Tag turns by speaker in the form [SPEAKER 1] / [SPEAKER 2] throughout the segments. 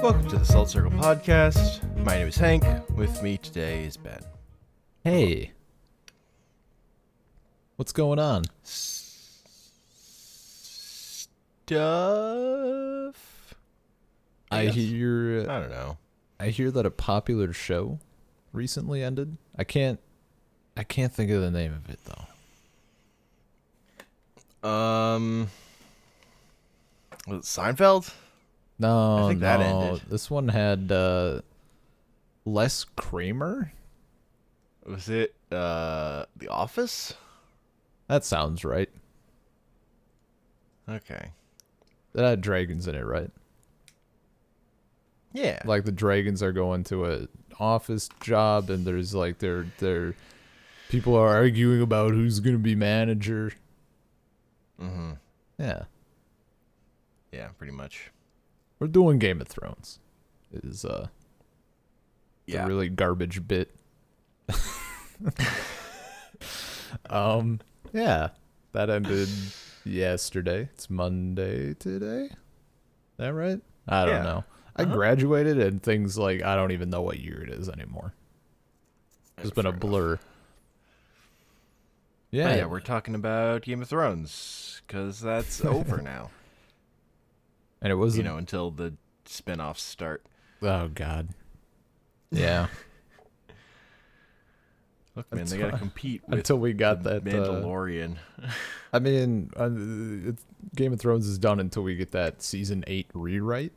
[SPEAKER 1] Welcome to the Salt Circle Podcast. My name is Hank. With me today is Ben.
[SPEAKER 2] Hey. What's going on?
[SPEAKER 1] Stuff.
[SPEAKER 2] I hear
[SPEAKER 1] I don't know.
[SPEAKER 2] I hear that a popular show recently ended. I can't think of the name of it though.
[SPEAKER 1] Was it Seinfeld?
[SPEAKER 2] No,
[SPEAKER 1] I think that ended.
[SPEAKER 2] This one had Les Kramer.
[SPEAKER 1] Was it The Office?
[SPEAKER 2] That sounds right.
[SPEAKER 1] Okay.
[SPEAKER 2] That had dragons in it, right?
[SPEAKER 1] Yeah.
[SPEAKER 2] Like the dragons are going to a office job, and there's like their people are arguing about who's gonna be manager.
[SPEAKER 1] Mm-hmm.
[SPEAKER 2] Yeah.
[SPEAKER 1] Yeah, pretty much.
[SPEAKER 2] We're doing Game of Thrones. It is a really garbage bit. Yeah. That ended yesterday. It's Monday today. Is that right? I don't know. I graduated and things like I don't even know what year it is anymore. It's been a blur. Yeah.
[SPEAKER 1] Oh, yeah, we're talking about Game of Thrones because that's over now.
[SPEAKER 2] And it was
[SPEAKER 1] until the spin-offs start.
[SPEAKER 2] Oh God. Yeah.
[SPEAKER 1] Look, man, they gotta compete with
[SPEAKER 2] until we got that
[SPEAKER 1] Mandalorian.
[SPEAKER 2] I mean, Game of Thrones is done until we get that season 8 rewrite.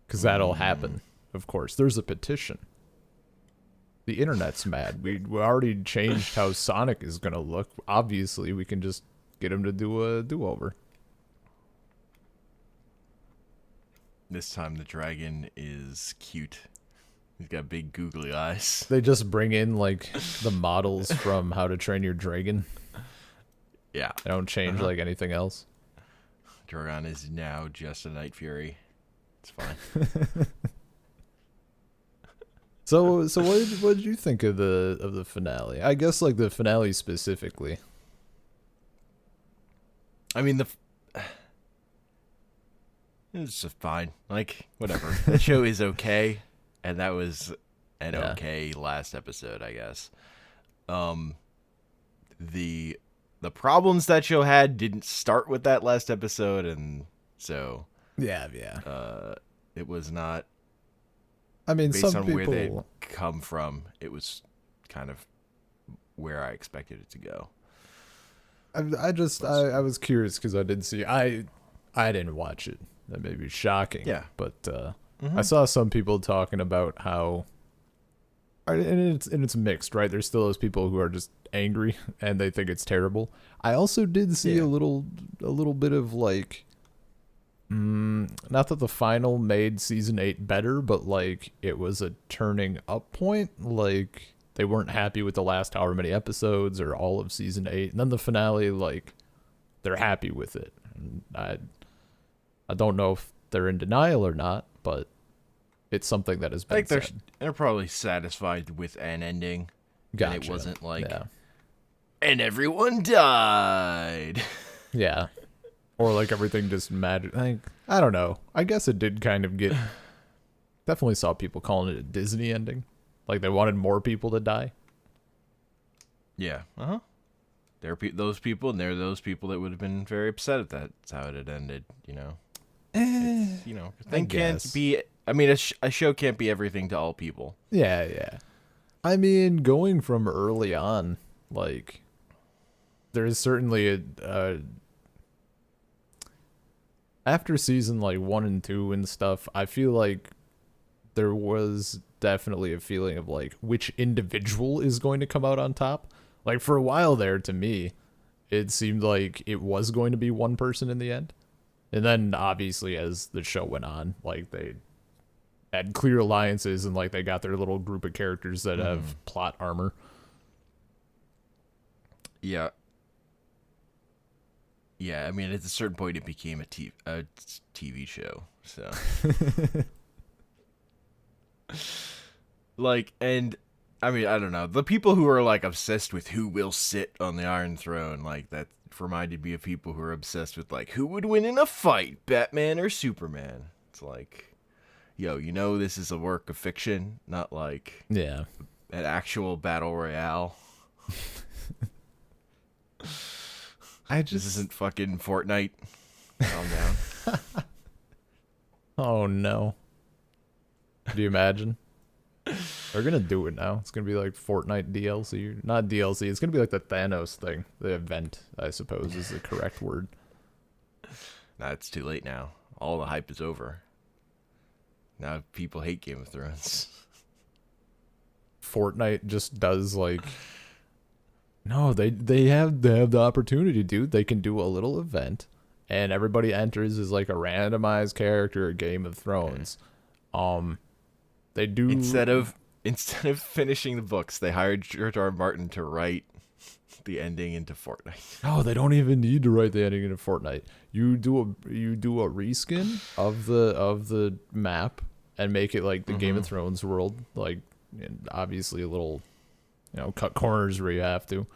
[SPEAKER 2] Because that'll happen, of course. There's a petition. The internet's mad. We already changed how Sonic is going to look. Obviously, we can just get him to do a do-over.
[SPEAKER 1] This time the dragon is cute. He's got big googly eyes.
[SPEAKER 2] They just bring in, like, the models from How to Train Your Dragon.
[SPEAKER 1] Yeah.
[SPEAKER 2] They don't change, like, anything else.
[SPEAKER 1] Drogon is now just a Night Fury. It's fine.
[SPEAKER 2] So what did you think of the finale? I guess, like, the finale specifically.
[SPEAKER 1] I mean, it's just fine. Like, whatever. The show is okay, and that was an okay last episode, I guess. The problems that show had didn't start with that last episode, and so
[SPEAKER 2] Yeah.
[SPEAKER 1] it was not.
[SPEAKER 2] I mean,
[SPEAKER 1] based
[SPEAKER 2] some
[SPEAKER 1] on
[SPEAKER 2] people
[SPEAKER 1] where they come from, it was kind of where I expected it to go.
[SPEAKER 2] I was curious because I did see I didn't watch it. That may be shocking.
[SPEAKER 1] Yeah.
[SPEAKER 2] But I saw some people talking about how, and it's mixed, right? There's still those people who are just angry and they think it's terrible. I also did see a little bit of like, not that the final made season 8 better, but like it was a turning up point. Like they weren't happy with the last however many episodes or all of season 8, and then the finale, like they're happy with it. And I don't know if they're in denial or not, but it's something that has been
[SPEAKER 1] I think
[SPEAKER 2] said.
[SPEAKER 1] they're probably satisfied with an ending.
[SPEAKER 2] Gotcha.
[SPEAKER 1] And it wasn't like, and everyone died.
[SPEAKER 2] Yeah. Or like everything just magic. I don't know. I guess it did kind of get. Definitely saw people calling it a Disney ending. Like they wanted more people to die.
[SPEAKER 1] Yeah. There are those people, and there are those people that would have been very upset if that's how it had ended. It's, thing can't be. I mean, a show can't be everything to all people.
[SPEAKER 2] Yeah. I mean, going from early on, like there is certainly a after season like 1 and 2 and stuff, I feel like there was definitely a feeling of like which individual is going to come out on top. Like for a while there, to me, it seemed like it was going to be one person in the end. And then obviously as the show went on, like they had clear alliances and like they got their little group of characters that have plot armor.
[SPEAKER 1] Yeah. Yeah, I mean, at a certain point, it became a TV show, so. Like, and, I mean, I don't know. The people who are, like, obsessed with who will sit on the Iron Throne, like, that reminded me of people who are obsessed with, like, who would win in a fight, Batman or Superman? It's like, yo, this is a work of fiction, not like
[SPEAKER 2] an
[SPEAKER 1] actual battle royale. This isn't fucking Fortnite. Calm down.
[SPEAKER 2] Oh no. Do you imagine? They're gonna do it now. It's gonna be like Fortnite DLC. Not DLC, it's gonna be like the Thanos thing. The event, I suppose, is the correct word.
[SPEAKER 1] Nah, it's too late now. All the hype is over. Now people hate Game of Thrones.
[SPEAKER 2] Fortnite just does like... No, they have the opportunity, dude. They can do a little event, and everybody enters as like a randomized character of Game of Thrones. They do
[SPEAKER 1] instead of finishing the books, they hired George R. R. Martin to write the ending into Fortnite.
[SPEAKER 2] No, they don't even need to write the ending into Fortnite. You do a reskin of the map and make it like the Game of Thrones world, like, and obviously a little, cut corners where you have to.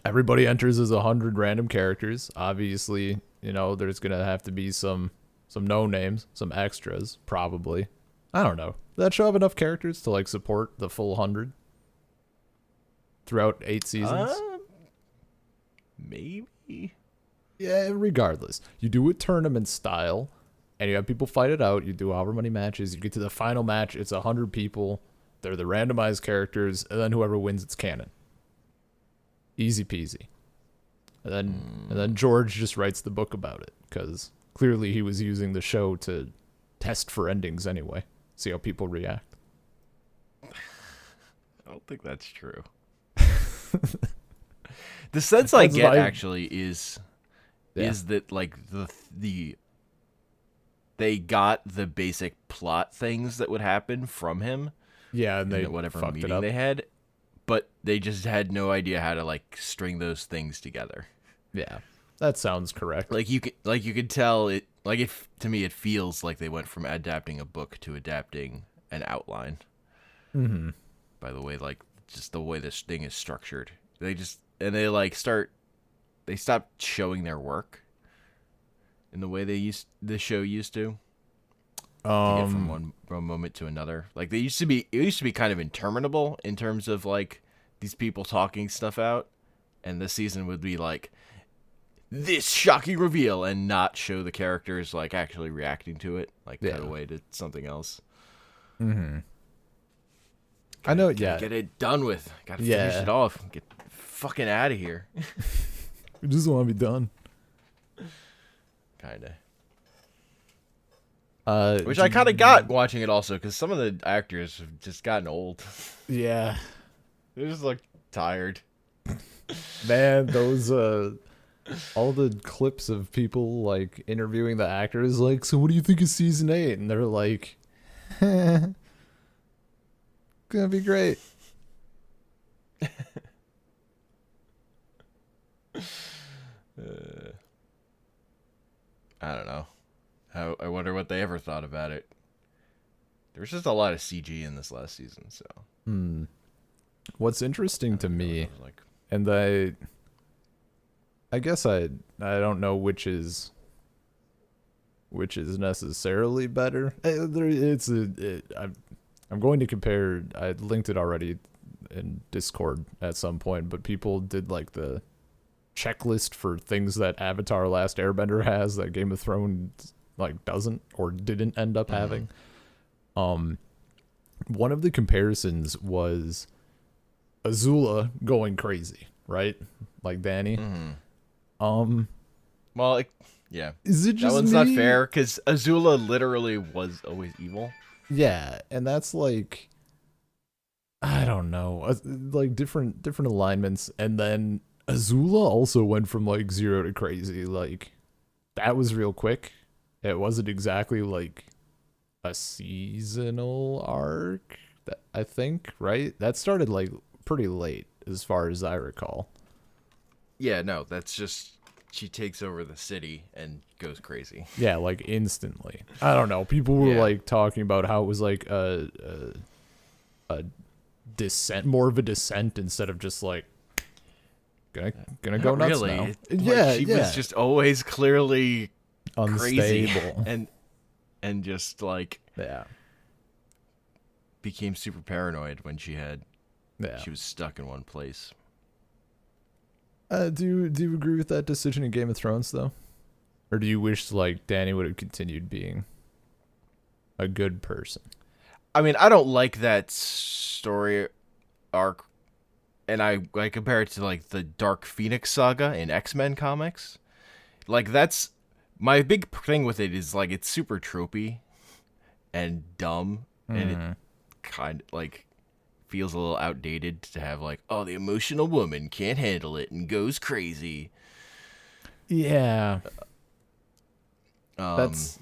[SPEAKER 2] Everybody enters as 100 random characters. Obviously, there's gonna have to be some no names, some extras, probably. I don't know. That show have enough characters to like support the full 100 throughout 8 seasons?
[SPEAKER 1] Maybe.
[SPEAKER 2] Yeah, regardless. You do it tournament style, and you have people fight it out. You do however many matches. You get to the final match. It's 100 people. They're the randomized characters, and then whoever wins, it's canon. Easy peasy. And then George just writes the book about it, because clearly he was using the show to test for endings anyway. See how people react.
[SPEAKER 1] I don't think that's true. The sense I get actually is that like they got the basic plot things that would happen from him.
[SPEAKER 2] Yeah, and they
[SPEAKER 1] whatever
[SPEAKER 2] fucked
[SPEAKER 1] meeting
[SPEAKER 2] it up.
[SPEAKER 1] they had, but they just had no idea how to like string those things together.
[SPEAKER 2] Yeah, that sounds correct.
[SPEAKER 1] Like you could tell it. Like if to me, it feels like they went from adapting a book to adapting an outline.
[SPEAKER 2] Mm-hmm.
[SPEAKER 1] By the way, like just the way this thing is structured, they stopped showing their work in the way the show used to get from one moment to another. Like it used to be kind of interminable in terms of like these people talking stuff out, and this season would be like this shocking reveal and not show the characters like actually reacting to it, like cut away to something else.
[SPEAKER 2] Mm-hmm. I know, yeah.
[SPEAKER 1] Get it done with. Gotta finish it off. Get fucking out of here.
[SPEAKER 2] We just want to be done.
[SPEAKER 1] Kinda. Which I kind of got watching it also, because some of the actors have just gotten old.
[SPEAKER 2] Yeah.
[SPEAKER 1] They just look tired.
[SPEAKER 2] Man, those all the clips of people like interviewing the actors, like, so what do you think of season 8? And they're like, gonna be great.
[SPEAKER 1] I don't know. I wonder what they ever thought about it. There's just a lot of CG in this last season, so.
[SPEAKER 2] What's interesting to me, and I guess I don't know which is necessarily better. I'm going to compare. I linked it already in Discord at some point, but people did like the checklist for things that Avatar: Last Airbender has that Game of Thrones like doesn't or didn't end up having. One of the comparisons was Azula going crazy, right? Like Danny.
[SPEAKER 1] Well, yeah.
[SPEAKER 2] Is it just
[SPEAKER 1] that one's not fair because Azula literally was always evil.
[SPEAKER 2] Yeah, and that's like, I don't know, like different alignments, and then Azula also went from like 0 to crazy. Like that was real quick. It wasn't exactly like a seasonal arc. That I think, right? That started like pretty late, as far as I recall.
[SPEAKER 1] Yeah, no, that's just she takes over the city and goes crazy.
[SPEAKER 2] Yeah, like instantly. I don't know. People were like talking about how it was like a descent, more of a descent instead of just like gonna go nuts
[SPEAKER 1] really.
[SPEAKER 2] now.
[SPEAKER 1] She was just always clearly
[SPEAKER 2] unstable,
[SPEAKER 1] crazy. and just like
[SPEAKER 2] Yeah.
[SPEAKER 1] became super paranoid when she
[SPEAKER 2] Yeah.
[SPEAKER 1] was stuck in one place.
[SPEAKER 2] Do you agree with that decision in Game of Thrones though? Or do you wish like Dany would have continued being a good person?
[SPEAKER 1] I mean, I don't like that story arc, and I compare it to like the Dark Phoenix saga in X-Men comics. Like that's my big thing with it is like it's super tropey and dumb, and it kind of like feels a little outdated to have like, oh, the emotional woman can't handle it and goes crazy.
[SPEAKER 2] Yeah.
[SPEAKER 1] Um,
[SPEAKER 2] That's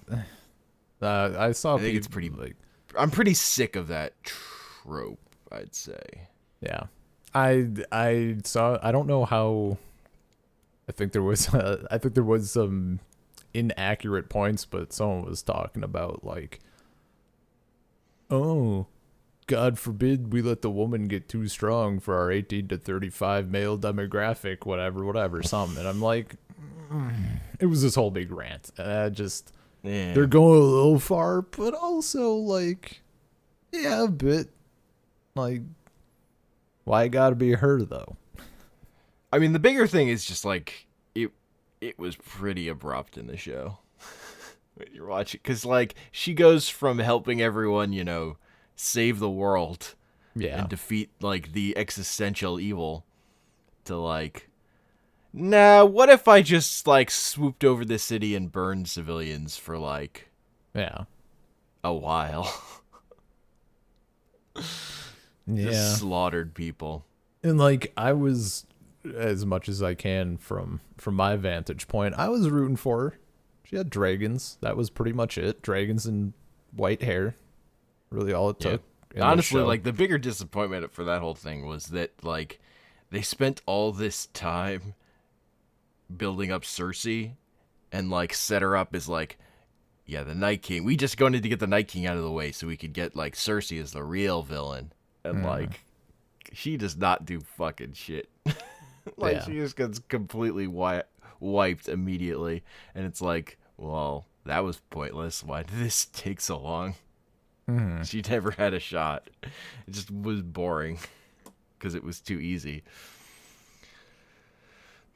[SPEAKER 2] I saw
[SPEAKER 1] I think
[SPEAKER 2] people
[SPEAKER 1] it's pretty.
[SPEAKER 2] like
[SPEAKER 1] I'm pretty sick of that trope, I'd say.
[SPEAKER 2] yeah. I saw I don't know how I think there was some inaccurate points, but someone was talking about like, oh, God forbid we let the woman get too strong for our 18 to 35 male demographic, whatever, something. And I'm like, it was this whole big rant. Just
[SPEAKER 1] Yeah.
[SPEAKER 2] they're going a little far, but also like, yeah, a bit. Like, why it gotta be her though?
[SPEAKER 1] I mean, the bigger thing is just like it was pretty abrupt in the show. When you're watching, because like she goes from helping everyone, save the world
[SPEAKER 2] Yeah,
[SPEAKER 1] and defeat like the existential evil, to like, nah, what if I just like swooped over the city and burned civilians for like
[SPEAKER 2] yeah,
[SPEAKER 1] a while?
[SPEAKER 2] yeah.
[SPEAKER 1] Just slaughtered people.
[SPEAKER 2] And like I was, as much as I can from my vantage point, I was rooting for her. She had dragons. That was pretty much it. Dragons and white hair. Really all it took.
[SPEAKER 1] Honestly, like the bigger disappointment for that whole thing was that like they spent all this time building up Cersei and like set her up as like, yeah, the Night King. We just wanted to get the Night King out of the way so we could get like Cersei as the real villain. And like she does not do fucking shit. Like she just gets completely wiped immediately, and it's like, well, that was pointless. Why did this take so long? She never had a shot. It just was boring because it was too easy.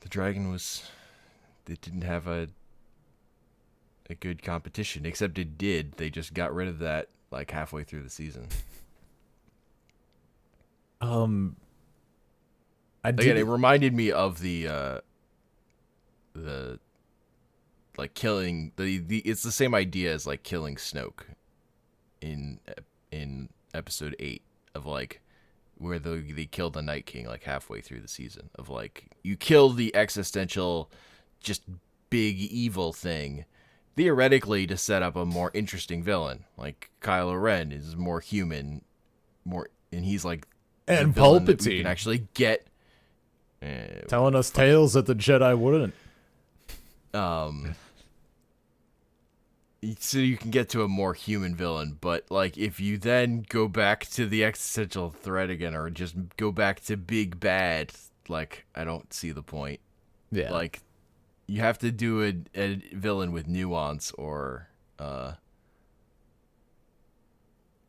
[SPEAKER 1] The dragon they didn't have a good competition, except it did. They just got rid of that like halfway through the season. Again, it reminded me of the like killing the it's the same idea as like killing Snoke in episode 8 of like where they killed the Night King like halfway through the season, of like you kill the existential just big evil thing theoretically to set up a more interesting villain. Like Kylo Ren is more human, and he's like
[SPEAKER 2] and
[SPEAKER 1] Palpatine
[SPEAKER 2] Palpatine
[SPEAKER 1] can actually get
[SPEAKER 2] telling us tales that the Jedi wouldn't.
[SPEAKER 1] So you can get to a more human villain, but like if you then go back to the existential threat again, or just go back to big bad, like I don't see the point.
[SPEAKER 2] Yeah,
[SPEAKER 1] Like you have to do a villain with nuance, or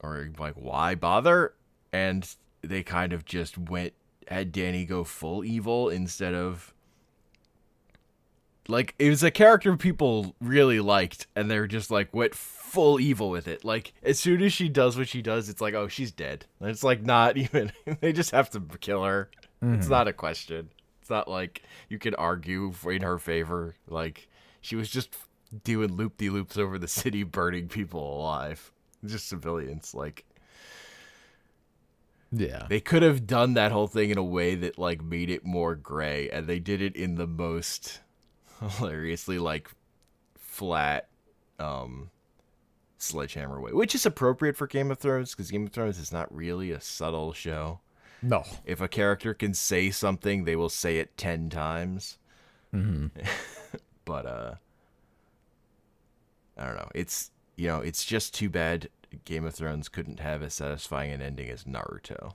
[SPEAKER 1] like why bother? And they kind of just had Dany go full evil instead of like it was a character people really liked, and they're just like went full evil with it. Like as soon as she does what she does, it's like, oh, she's dead. And it's like not even they just have to kill her. It's not a question. It's not like you could argue in her favor. Like she was just doing loop-de-loops over the city, burning people alive, just civilians. Like
[SPEAKER 2] yeah,
[SPEAKER 1] they could have done that whole thing in a way that like made it more gray, and they did it in the most hilariously like flat sledgehammer way, which is appropriate for Game of Thrones, because Game of Thrones is not really a subtle show.
[SPEAKER 2] no.
[SPEAKER 1] If a character can say something, they will say it 10 times. But I don't know, it's just too bad Game of Thrones couldn't have as satisfying an ending as Naruto.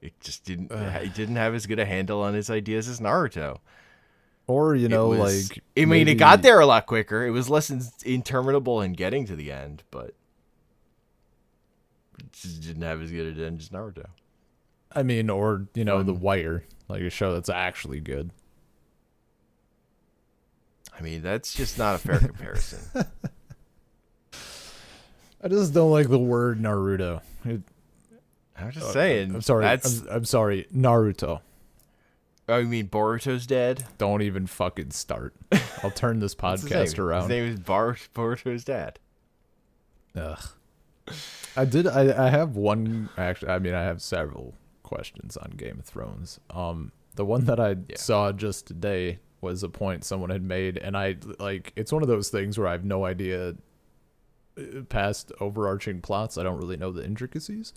[SPEAKER 1] It just didn't. He didn't have as good a handle on his ideas as Naruto.
[SPEAKER 2] Or, you know,
[SPEAKER 1] like...
[SPEAKER 2] I
[SPEAKER 1] mean, it got there a lot quicker. It was less interminable in getting to the end, but it just didn't have as good an end as Naruto.
[SPEAKER 2] I mean, or, you know, The Wire, like a show that's actually good.
[SPEAKER 1] I mean, that's just not a fair comparison.
[SPEAKER 2] I just don't like the word Naruto.
[SPEAKER 1] I'm just saying.
[SPEAKER 2] I'm sorry. I'm sorry. Naruto.
[SPEAKER 1] Oh, you mean Boruto's dad?
[SPEAKER 2] Don't even fucking start. I'll turn this podcast around.
[SPEAKER 1] His name is Boruto's dad.
[SPEAKER 2] Ugh. I have one, actually, I mean, I have several questions on Game of Thrones. The one that I saw just today was a point someone had made, and it's one of those things where I have no idea past overarching plots. I don't really know the intricacies.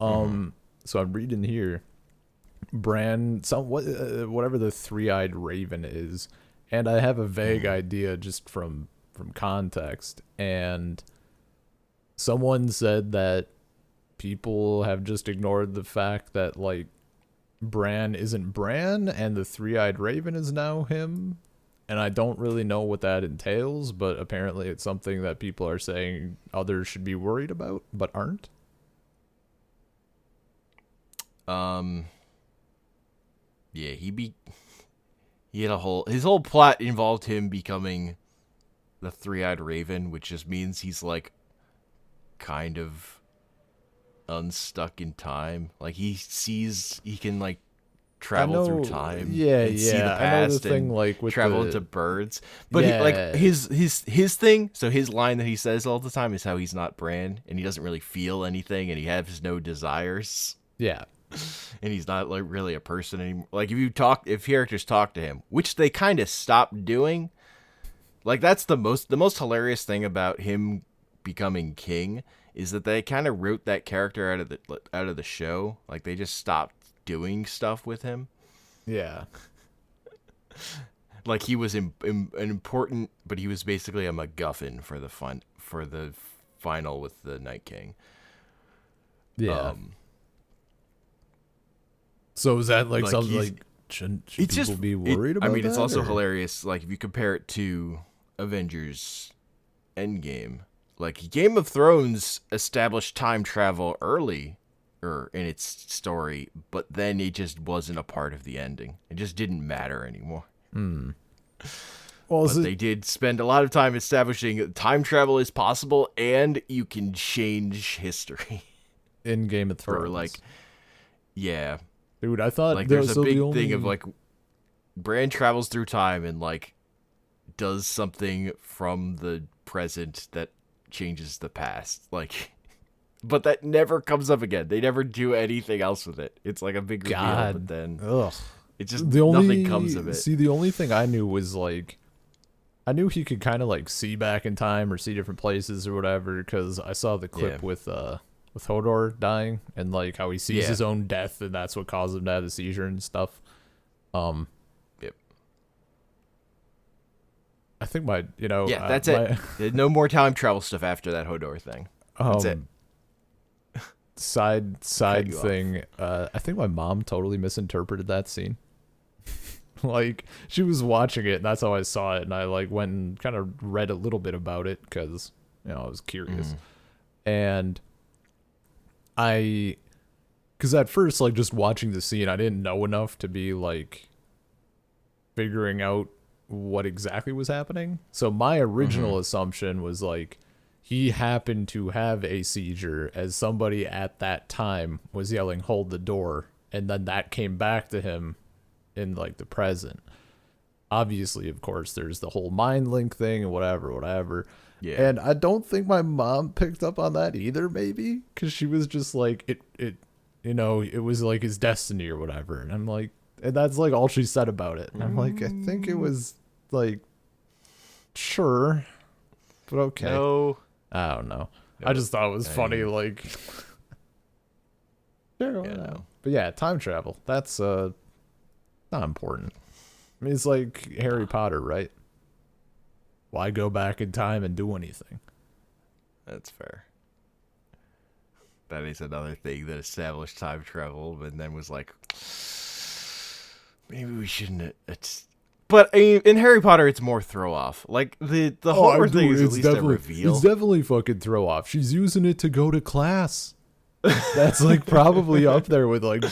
[SPEAKER 2] So I'm reading here, Bran, whatever the three-eyed raven is, and I have a vague idea just from context, and someone said that people have just ignored the fact that, like, Bran isn't Bran and the three-eyed raven is now him, and I don't really know what that entails, but apparently it's something that people are saying others should be worried about but aren't.
[SPEAKER 1] Yeah, he had his whole plot involved him becoming the three-eyed raven, which just means he's like kind of unstuck in time. Like he can like travel through time, and see the past, and like with travel into birds. But his thing. So his line that he says all the time is how he's not Bran, and he doesn't really feel anything, and he has no desires.
[SPEAKER 2] Yeah.
[SPEAKER 1] And he's not like really a person anymore. Like if characters talk to him, which they kind of stopped doing, like that's the most hilarious thing about him becoming king is that they kind of wrote that character out of the show. Like they just stopped doing stuff with him.
[SPEAKER 2] Yeah.
[SPEAKER 1] Like he was an important, but he was basically a MacGuffin for the final with the Night King.
[SPEAKER 2] Yeah. So is that like something like should people be worried about?
[SPEAKER 1] I mean, it's also hilarious. Like if you compare it to Avengers Endgame, like Game of Thrones established time travel early in its story, but then it just wasn't a part of the ending. It just didn't matter anymore.
[SPEAKER 2] Well,
[SPEAKER 1] they did spend a lot of time establishing time travel is possible and you can change history
[SPEAKER 2] in Game of Thrones.
[SPEAKER 1] Or like, yeah.
[SPEAKER 2] Dude, I thought
[SPEAKER 1] like there's a big thing of like Bran travels through time and like does something from the present that changes the past. Like, but that never comes up again. They never do anything else with it. It's like a big reveal, but then it just nothing comes of it.
[SPEAKER 2] See, the only thing I knew was like I knew he could kind of like see back in time or see different places or whatever because I saw the clip with Hodor dying and like how he sees his own death and that's what caused him to have the seizure and stuff.
[SPEAKER 1] Yep.
[SPEAKER 2] I think
[SPEAKER 1] that's it. No more time travel stuff after that Hodor thing. That's it.
[SPEAKER 2] Side thing. I think my mom totally misinterpreted that scene. Like she was watching it and that's how I saw it and I like went and kind of read a little bit about it because I was curious. And because at first, like, just watching the scene, I didn't know enough to be, like, figuring out what exactly was happening. So my original assumption was, like, he happened to have a seizure as somebody at that time was yelling, "Hold the door," and then that came back to him in, like, the present. Obviously, of course, there's the whole mind link thing and whatever. Yeah. And I don't think my mom picked up on that either, maybe, because she was just like, it was like his destiny or whatever. And I'm like, and that's like all she said about it. And I'm like, I think it was like, sure, but okay.
[SPEAKER 1] No.
[SPEAKER 2] I don't know. No. I just thought it was funny, like, sure, no. But yeah, time travel. That's not important. I mean, it's like Harry Potter, right? Why go back in time and do anything?
[SPEAKER 1] That's fair. That is another thing that established time travel, but then was like, maybe we shouldn't. But in Harry Potter, it's more throw off. Like the horror thing is at least a reveal.
[SPEAKER 2] It's definitely fucking throw off. She's using it to go to class. That's like probably up there with like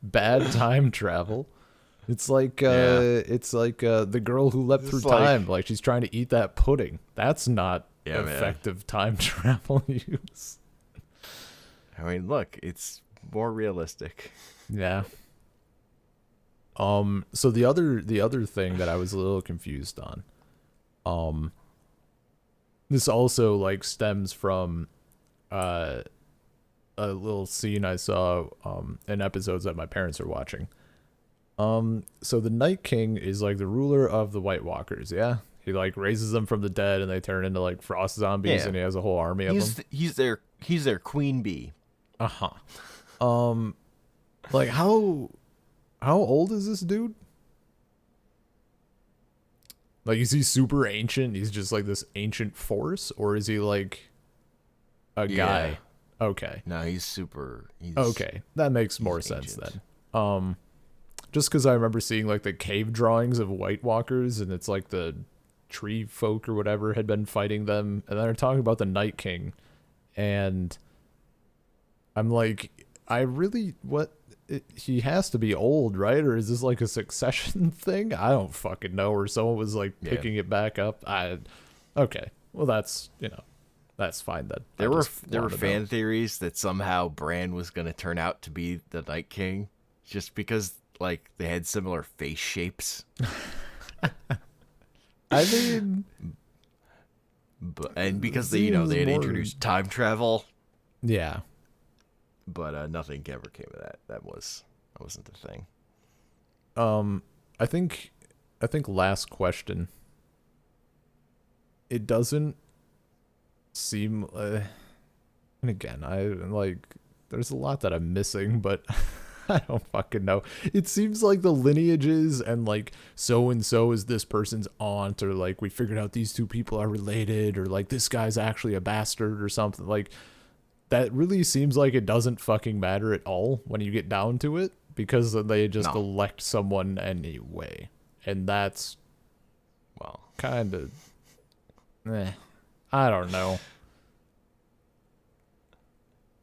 [SPEAKER 2] bad time travel. It's like the girl who leapt through time. Like she's trying to eat that pudding. That's not effective time travel use.
[SPEAKER 1] I mean, look, it's more realistic.
[SPEAKER 2] Yeah. So the other thing that I was a little confused on, this also like stems from a little scene I saw in episodes that my parents are watching. So the Night King is like the ruler of the White Walkers, yeah? He like raises them from the dead and they turn into like frost zombies, and he has a whole army of them.
[SPEAKER 1] He's their queen bee.
[SPEAKER 2] Uh-huh. Like how old is this dude? Like, is he super ancient? He's just like this ancient force, or is he like a guy? Okay.
[SPEAKER 1] No, he's
[SPEAKER 2] okay. That makes more sense then. Just because I remember seeing like the cave drawings of White Walkers, and it's like the tree folk or whatever had been fighting them, and they're talking about the Night King, and I'm like, he has to be old, right? Or is this like a succession thing? I don't fucking know. Or someone was like picking it back up. Okay. Well, that's fine then.
[SPEAKER 1] There were fan theories that somehow Bran was going to turn out to be the Night King, just because like they had similar face shapes.
[SPEAKER 2] I mean,
[SPEAKER 1] and because they had introduced time travel.
[SPEAKER 2] Yeah.
[SPEAKER 1] But nothing ever came of that. That wasn't the thing.
[SPEAKER 2] I think last question. It doesn't seem, and again, I like. There's a lot that I'm missing, but I don't fucking know. It seems like the lineages and like so and so is this person's aunt, or like we figured out these two people are related, or like this guy's actually a bastard or something like. That really seems like it doesn't fucking matter at all when you get down to it, because they just elect someone anyway. And that's, well, kind of, I don't know.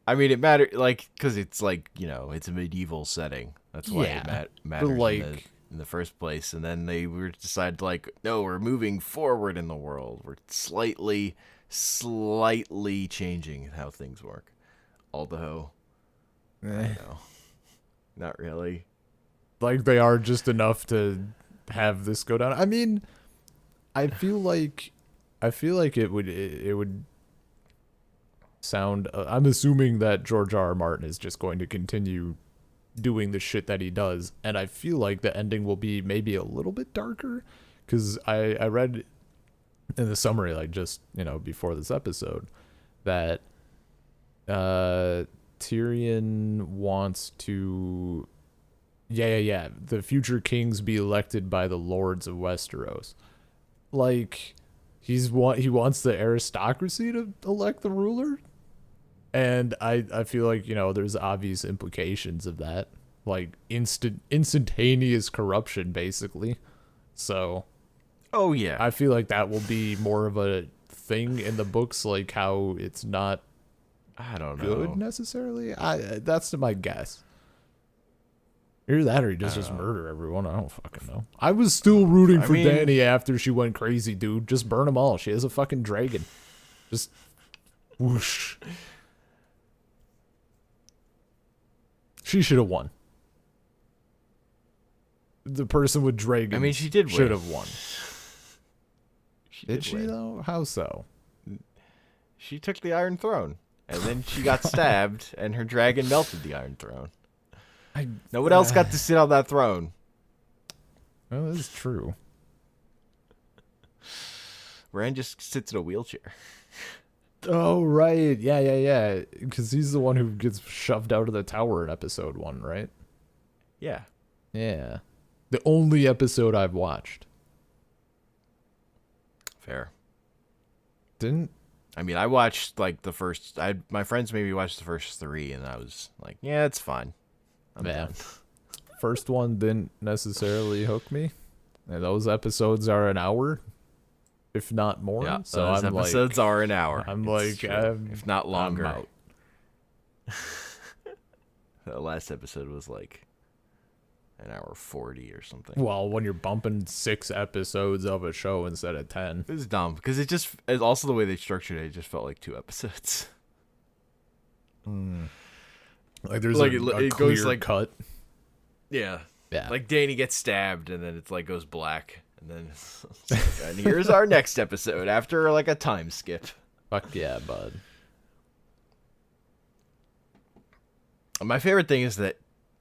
[SPEAKER 1] I mean, it matters, like, because it's like, it's a medieval setting. That's why it matters like, in the first place. And then they were decided, like, no, we're moving forward in the world. We're slightly changing how things work. Although, I know, not really.
[SPEAKER 2] Like they are just enough to have this go down. I mean, I feel like it would sound. I'm assuming that George R. R. Martin is just going to continue doing the shit that he does, and I feel like the ending will be maybe a little bit darker, because I read in the summary, like just before this episode, that Tyrion wants to the future kings be elected by the lords of Westeros. Like he wants the aristocracy to elect the ruler, and I feel like there's obvious implications of that, like instantaneous corruption basically. So
[SPEAKER 1] oh yeah,
[SPEAKER 2] I feel like that will be more of a thing in the books, like how it's not,
[SPEAKER 1] I don't know,
[SPEAKER 2] good necessarily. That's my guess. Either that or he just murder everyone. I don't fucking know. I was still rooting for Dany after she went crazy, dude. Just burn them all. She has a fucking dragon. Just whoosh. She should have won. The person with dragons.
[SPEAKER 1] I mean, she did
[SPEAKER 2] should have won.
[SPEAKER 1] Did
[SPEAKER 2] she though? How so?
[SPEAKER 1] She took the Iron Throne, and then she got stabbed, and her dragon melted the Iron Throne. No one else got to sit on that throne.
[SPEAKER 2] Well, that is true.
[SPEAKER 1] Bran just sits in a wheelchair.
[SPEAKER 2] Oh, right. Yeah. Because he's the one who gets shoved out of the tower in episode 1, right?
[SPEAKER 1] Yeah.
[SPEAKER 2] Yeah. The only episode I've watched.
[SPEAKER 1] Fair.
[SPEAKER 2] I
[SPEAKER 1] mean, I watched like the first. My friends maybe watched the first 3, and I was like, "Yeah, it's fine." I'm done.
[SPEAKER 2] First one didn't necessarily hook me. And those episodes are an hour, if not more.
[SPEAKER 1] Yeah,
[SPEAKER 2] so
[SPEAKER 1] those
[SPEAKER 2] I'm
[SPEAKER 1] episodes are an hour.
[SPEAKER 2] I'm like,
[SPEAKER 1] if not longer.
[SPEAKER 2] I'm out.
[SPEAKER 1] The last episode was like an hour 40 or something.
[SPEAKER 2] Well, when you're bumping 6 episodes of a show instead of 10.
[SPEAKER 1] It was dumb because it's also the way they structured it. It just felt like 2 episodes.
[SPEAKER 2] Like there's
[SPEAKER 1] like
[SPEAKER 2] a
[SPEAKER 1] it
[SPEAKER 2] clear
[SPEAKER 1] goes like
[SPEAKER 2] cut.
[SPEAKER 1] Yeah.
[SPEAKER 2] Yeah.
[SPEAKER 1] Like Danny gets stabbed and then it's like goes black and then it's like, and here's our next episode after like a time skip.
[SPEAKER 2] Fuck yeah, bud.
[SPEAKER 1] My favorite thing is that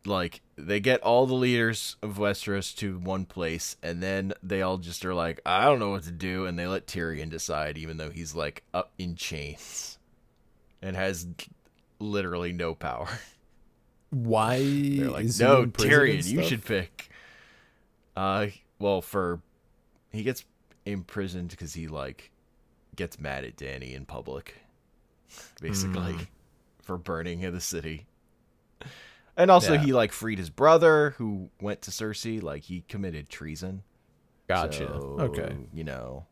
[SPEAKER 1] like they get all the leaders of Westeros to one place and then they all just are like, I don't know what to do, and they let Tyrion decide even though he's like up in chains and has literally no power.
[SPEAKER 2] Why?
[SPEAKER 1] They're like,
[SPEAKER 2] is
[SPEAKER 1] no,
[SPEAKER 2] he in prison and
[SPEAKER 1] Tyrion, you
[SPEAKER 2] stuff?
[SPEAKER 1] should pick. Well, he gets imprisoned because he like gets mad at Dany in public, basically, for burning the city. And also,
[SPEAKER 2] Yeah.
[SPEAKER 1] he like freed his brother who went to Cersei. Like he committed treason.
[SPEAKER 2] Gotcha.
[SPEAKER 1] So,
[SPEAKER 2] Okay.
[SPEAKER 1] you know.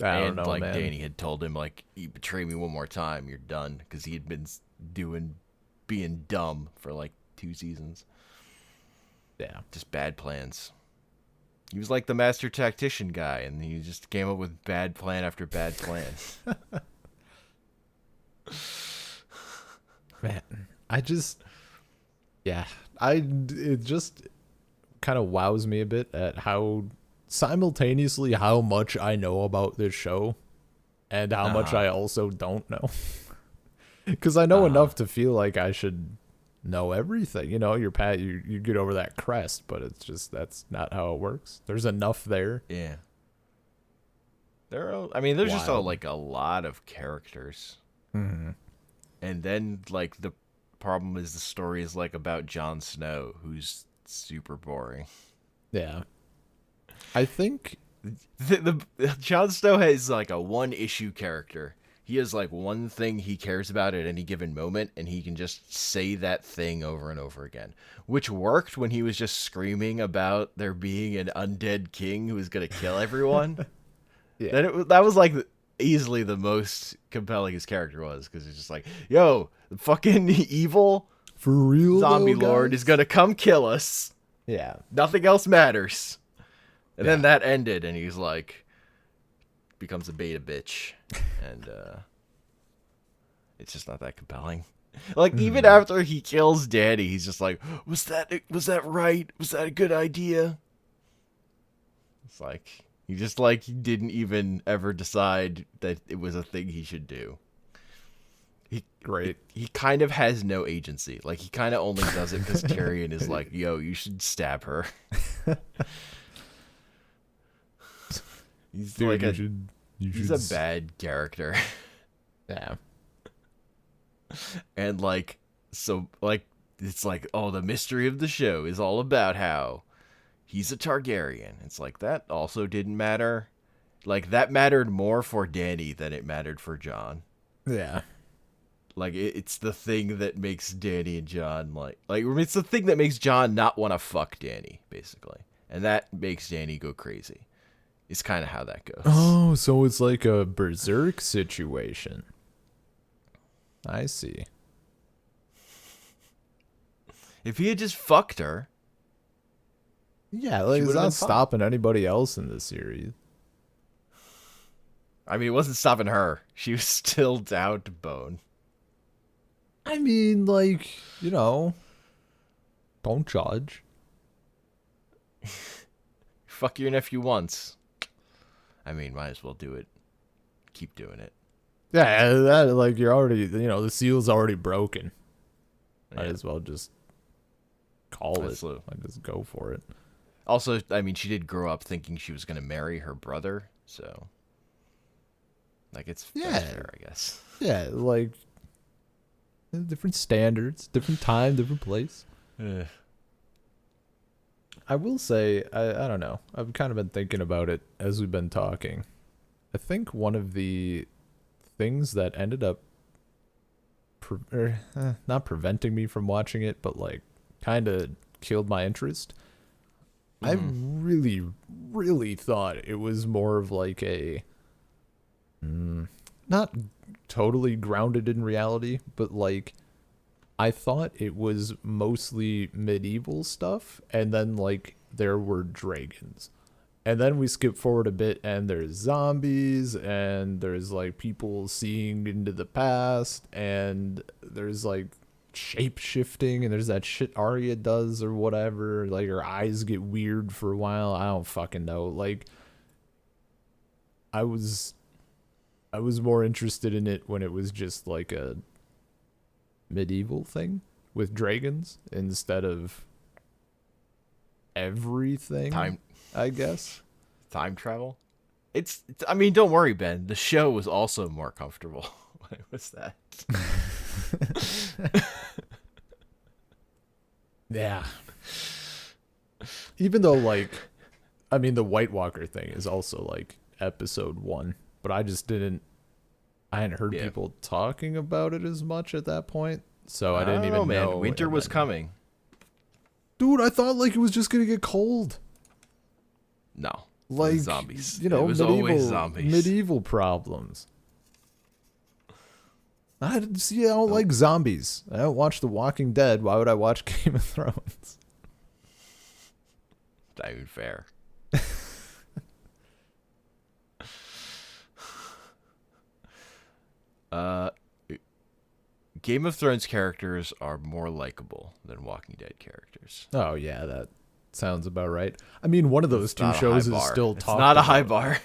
[SPEAKER 2] I don't
[SPEAKER 1] And
[SPEAKER 2] know,
[SPEAKER 1] like
[SPEAKER 2] man.
[SPEAKER 1] Dany had told him, like, you betray me one more time, you're done, because he had been being dumb for like 2 seasons.
[SPEAKER 2] Yeah.
[SPEAKER 1] Just bad plans. He was like the master tactician guy, and he just came up with bad plan after bad plan.
[SPEAKER 2] Man, it just kind of wows me a bit at how simultaneously how much I know about this show and how much I also don't know. Because I know enough to feel like I should know everything. You know, you get over that crest, but it's just that's not how it works. There's enough there.
[SPEAKER 1] Yeah. There's just a lot of characters.
[SPEAKER 2] Mm-hmm.
[SPEAKER 1] And then, like, the problem is the story is, like, about Jon Snow, who's super boring.
[SPEAKER 2] Yeah. I think...
[SPEAKER 1] The Jon Snow is, like, a one-issue character. He has, like, one thing he cares about at any given moment, and he can just say that thing over and over again. Which worked when he was just screaming about there being an undead king who was going to kill everyone.
[SPEAKER 2] Yeah.
[SPEAKER 1] That was, like... easily the most compelling his character was, because it's just like, yo, the fucking evil
[SPEAKER 2] For real,
[SPEAKER 1] zombie
[SPEAKER 2] though,
[SPEAKER 1] lord
[SPEAKER 2] guys?
[SPEAKER 1] is gonna come kill us.
[SPEAKER 2] Yeah.
[SPEAKER 1] Nothing else matters. And then that ended, and he's like, becomes a beta bitch, and it's just not that compelling. Like even after he kills Dany, he's just like, was that right? Was that a good idea? It's like. He just, like, he didn't even ever decide that it was a thing he should do. He kind of has no agency. Like, he kind of only does it because Tyrion is like, yo, you should stab her. He's
[SPEAKER 2] Dude,
[SPEAKER 1] like
[SPEAKER 2] he's
[SPEAKER 1] a bad character.
[SPEAKER 2] Yeah.
[SPEAKER 1] And, like, so, like, it's like, oh, the mystery of the show is all about how he's a Targaryen. It's like, that also didn't matter. Like, that mattered more for Dany than it mattered for Jon.
[SPEAKER 2] Yeah.
[SPEAKER 1] Like, it's the thing that makes Dany and Jon, like, it's the thing that makes Jon not want to fuck Dany, basically. And that makes Dany go crazy. It's kind of how that goes.
[SPEAKER 2] Oh, so it's like a berserk situation. I see.
[SPEAKER 1] If he had just fucked her...
[SPEAKER 2] Yeah, like, it's
[SPEAKER 1] would've been
[SPEAKER 2] not
[SPEAKER 1] fine.
[SPEAKER 2] stopping anybody else in this series.
[SPEAKER 1] I mean, it wasn't stopping her. She was still down to bone.
[SPEAKER 2] I mean, like, you know, don't judge.
[SPEAKER 1] Fuck your nephew once. I mean, might as well do it. Keep doing it.
[SPEAKER 2] Yeah, that, like, you're already, you know, the seal's already broken. Might
[SPEAKER 1] Yeah.
[SPEAKER 2] as well just call
[SPEAKER 1] That's
[SPEAKER 2] it.
[SPEAKER 1] true.
[SPEAKER 2] Like, just go for it.
[SPEAKER 1] Also, I mean, she did grow up thinking she was going to marry her brother, so... Like, that's fair, I guess.
[SPEAKER 2] Yeah, like, different standards, different time, different place. I will say, I don't know. I've kind of been thinking about it as we've been talking. I think one of the things that ended up not preventing me from watching it, but like kind of killed my interest. I
[SPEAKER 1] Mm-hmm.
[SPEAKER 2] really, really thought it was more of like a not totally grounded in reality, but like I thought it was mostly medieval stuff, and then like there were dragons. And then we skip forward a bit and there's zombies and there's like people seeing into the past and there's like shape shifting and there's that shit Arya does or whatever. Like her eyes get weird for a while. I don't fucking know. Like I was I was more interested in it when it was just like a medieval thing with dragons instead of everything,
[SPEAKER 1] Time
[SPEAKER 2] I guess.
[SPEAKER 1] time travel. I mean, don't worry, Ben. The show was also more comfortable. What was that?
[SPEAKER 2] Yeah. Even though, like, I mean, the White Walker thing is also like episode 1, but I hadn't heard
[SPEAKER 1] Yeah.
[SPEAKER 2] people talking about it as much at that point, so I
[SPEAKER 1] I
[SPEAKER 2] didn't
[SPEAKER 1] don't know,
[SPEAKER 2] even
[SPEAKER 1] man.
[SPEAKER 2] know.
[SPEAKER 1] Winter
[SPEAKER 2] And
[SPEAKER 1] was
[SPEAKER 2] then,
[SPEAKER 1] coming.
[SPEAKER 2] dude, I thought like it was just gonna get cold.
[SPEAKER 1] No.
[SPEAKER 2] Like,
[SPEAKER 1] Zombies.
[SPEAKER 2] you know,
[SPEAKER 1] It was always zombies.
[SPEAKER 2] medieval problems. I don't like zombies. I don't watch The Walking Dead. Why would I watch Game of Thrones?
[SPEAKER 1] Not even fair. uh, Game of Thrones characters are more likable than Walking Dead characters.
[SPEAKER 2] Oh yeah, that sounds about right. I mean, one of those
[SPEAKER 1] It's
[SPEAKER 2] two
[SPEAKER 1] not a
[SPEAKER 2] shows
[SPEAKER 1] high
[SPEAKER 2] is
[SPEAKER 1] bar.
[SPEAKER 2] still
[SPEAKER 1] It's
[SPEAKER 2] talked
[SPEAKER 1] not a high
[SPEAKER 2] about.
[SPEAKER 1] bar.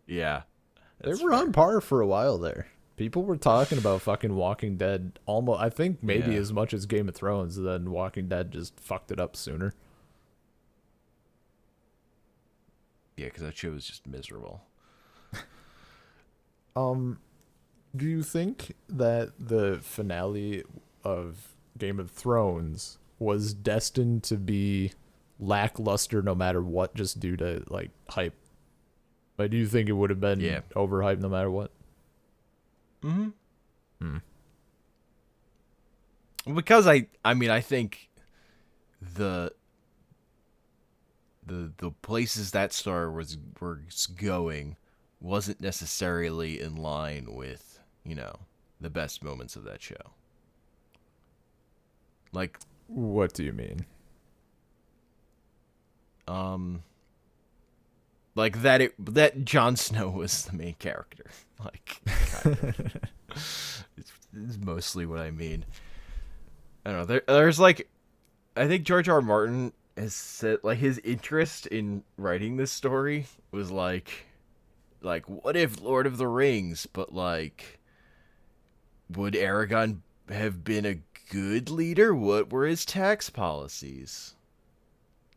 [SPEAKER 1] Yeah.
[SPEAKER 2] They
[SPEAKER 1] That's
[SPEAKER 2] were
[SPEAKER 1] fair.
[SPEAKER 2] on par for a while there. People were talking about fucking Walking Dead almost, I think maybe
[SPEAKER 1] Yeah.
[SPEAKER 2] as much as Game of Thrones, then Walking Dead just fucked it up sooner.
[SPEAKER 1] Yeah, because that show was just miserable.
[SPEAKER 2] Do you think that the finale of Game of Thrones was destined to be lackluster no matter what, just due to like hype? Like, do you think it would have been
[SPEAKER 1] Yeah.
[SPEAKER 2] overhyped no matter what?
[SPEAKER 1] Mm-hmm.
[SPEAKER 2] Hmm.
[SPEAKER 1] Because I mean, I think the the places that star was going wasn't necessarily in line with, the best moments of that show. Like,
[SPEAKER 2] What do you mean?
[SPEAKER 1] like that Jon Snow was the main character. Like, kind of. It's mostly what I mean. I don't know. There's like, I think George R. R. Martin has said like his interest in writing this story was like what if Lord of the Rings, but like, would Aragon have been a good leader? What were his tax policies?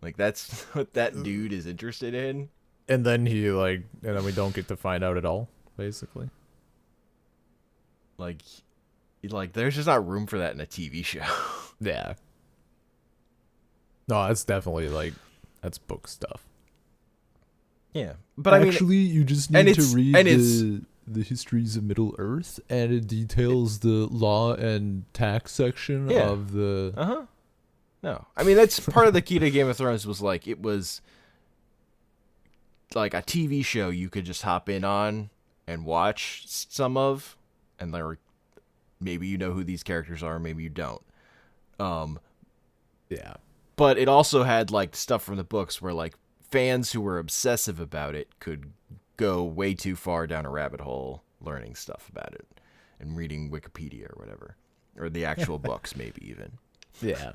[SPEAKER 1] Like, that's what that dude is interested in.
[SPEAKER 2] And then and then we don't get to find out at all, basically.
[SPEAKER 1] Like, there's just not room for that in a TV show.
[SPEAKER 2] Yeah. No, that's definitely that's book stuff.
[SPEAKER 1] Yeah, but
[SPEAKER 2] Actually, you just
[SPEAKER 1] and
[SPEAKER 2] need to
[SPEAKER 1] it's-
[SPEAKER 2] read
[SPEAKER 1] and it's-
[SPEAKER 2] the histories of Middle Earth, and it details the law and tax section
[SPEAKER 1] Yeah.
[SPEAKER 2] of the.
[SPEAKER 1] No, I mean, that's part of the key to Game of Thrones was like it was like a TV show you could just hop in on and watch some of, and maybe you know who these characters are, maybe you don't.
[SPEAKER 2] Yeah.
[SPEAKER 1] But it also had like stuff from the books where like fans who were obsessive about it could go way too far down a rabbit hole learning stuff about it and reading Wikipedia or whatever, or the actual books maybe even.
[SPEAKER 2] Yeah.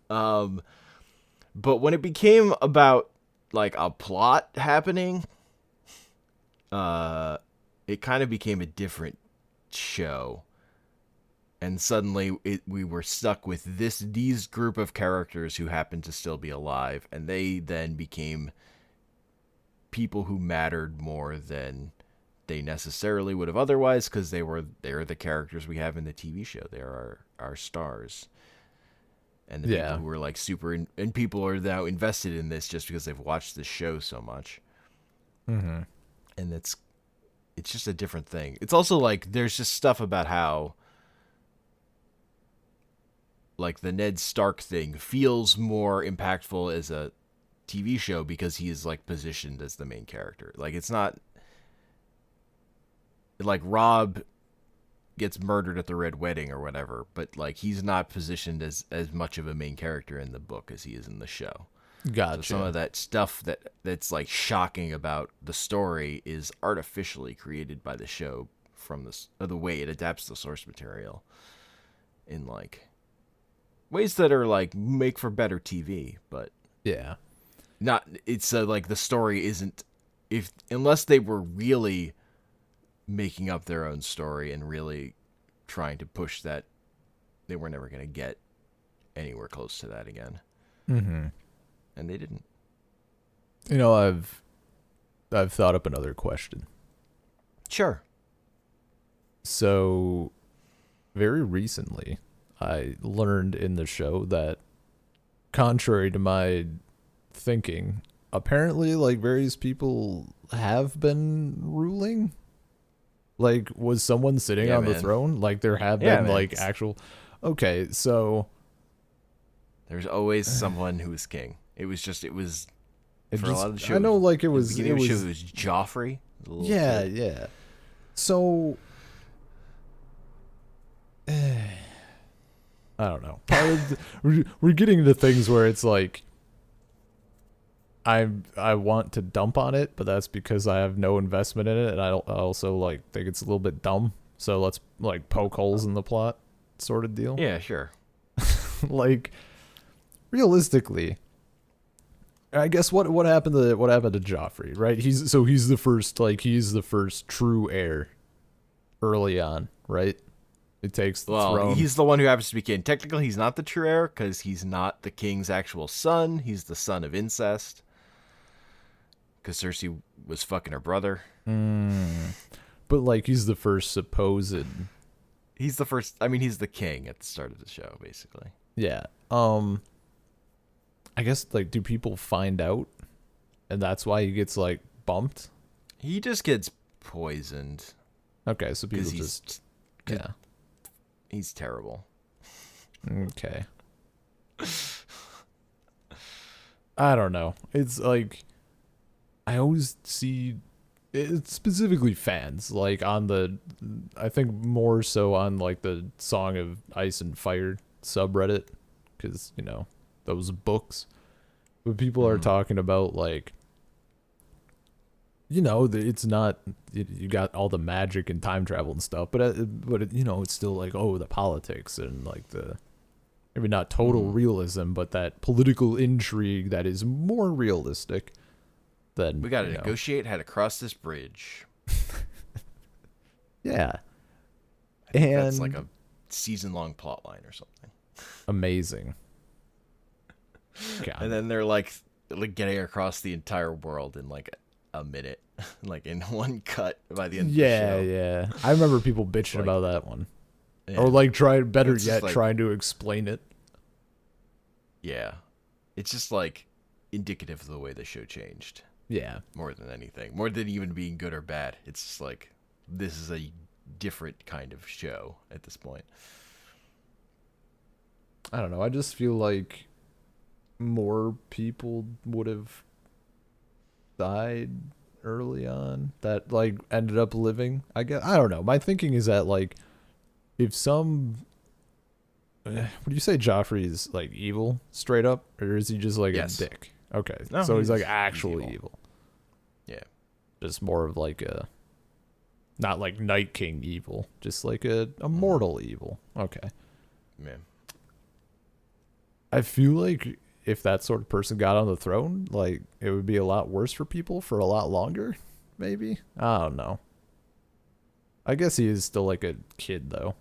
[SPEAKER 1] But when it became about like a plot happening, it kind of became a different show. And suddenly we were stuck with these group of characters who happened to still be alive, and they then became people who mattered more than they necessarily would have otherwise, because they're the characters we have in the TV show. They're our stars. And the people who are like and people are now invested in this just because they've watched this show so much.
[SPEAKER 2] Mm-hmm.
[SPEAKER 1] And it's just a different thing. It's also like there's just stuff about how like the Ned Stark thing feels more impactful as a TV show because he is like positioned as the main character. Like it's not like Rob gets murdered at the Red Wedding or whatever, but like he's not positioned as much of a main character in the book as he is in the show.
[SPEAKER 2] Gotcha.
[SPEAKER 1] So some of that stuff that's like shocking about the story is artificially created by the show from the way it adapts the source material in like ways that are like make for better TV, but
[SPEAKER 2] yeah,
[SPEAKER 1] not. It's like the story isn't unless they were really making up their own story and really trying to push that, they were never going to get anywhere close to that again.
[SPEAKER 2] Mm-hmm.
[SPEAKER 1] And they didn't.
[SPEAKER 2] You know, I've thought up another question.
[SPEAKER 1] Sure.
[SPEAKER 2] So, very recently, I learned in the show that, contrary to my thinking, apparently, like, various people have been ruling. Like, was someone sitting on the throne? Like, there have been, like, actual... Okay, so...
[SPEAKER 1] There's always someone who was king. It was a lot of the shows.
[SPEAKER 2] I know, like, it was...
[SPEAKER 1] The beginning of the show, it was Joffrey.
[SPEAKER 2] Yeah, yeah. So... I don't know. We're getting into things where it's like... I want to dump on it, but that's because I have no investment in it, and I also like think it's a little bit dumb. So let's like poke holes in the plot, sort of deal.
[SPEAKER 1] Yeah, sure.
[SPEAKER 2] Like, realistically, I guess what happened to Joffrey, right? He's the first true heir early on, right? It takes the throne.
[SPEAKER 1] He's the one who happens to be king. Technically, he's not the true heir because he's not the king's actual son. He's the son of incest. Because Cersei was fucking her brother.
[SPEAKER 2] But, like, he's the first supposed...
[SPEAKER 1] He's the first... I mean, he's the king at the start of the show, basically.
[SPEAKER 2] Yeah. I guess, like, do people find out? And that's why he gets, like, bumped?
[SPEAKER 1] He just gets poisoned.
[SPEAKER 2] Okay, so people just... Yeah.
[SPEAKER 1] He's terrible.
[SPEAKER 2] Okay. I don't know. It's, like... I always see it's specifically fans like on the, I think more so on like the Song of Ice and Fire subreddit, because you know those books, but people are talking about like, you know, it's not, you got all the magic and time travel and stuff, but you know, it's still like, oh, the politics and like the, maybe not total realism, but that political intrigue that is more realistic. Then
[SPEAKER 1] we got to negotiate how to cross this bridge.
[SPEAKER 2] Yeah.
[SPEAKER 1] And that's like a season-long plot line or something.
[SPEAKER 2] Amazing.
[SPEAKER 1] God. And then they're like getting across the entire world in like a minute, like in one cut by the end of the show.
[SPEAKER 2] Yeah. I remember people bitching like, about that one. Yeah. Or like trying to explain it.
[SPEAKER 1] Yeah. It's just like indicative of the way the show changed.
[SPEAKER 2] Yeah.
[SPEAKER 1] More than anything. More than even being good or bad. It's just like, this is a different kind of show at this point.
[SPEAKER 2] I don't know. I just feel like more people would have died early on that like ended up living. I guess, I don't know. My thinking is that like, if some, would you say Joffrey is like evil straight up, or is he just like a dick? Okay, no, so he's like actually evil.
[SPEAKER 1] Yeah,
[SPEAKER 2] just more of like a, not like Night King evil, just like a mortal evil. Okay.
[SPEAKER 1] Man,
[SPEAKER 2] I feel like if that sort of person got on the throne, like it would be a lot worse for people for a lot longer. Maybe, I don't know. I guess he is still like a kid though.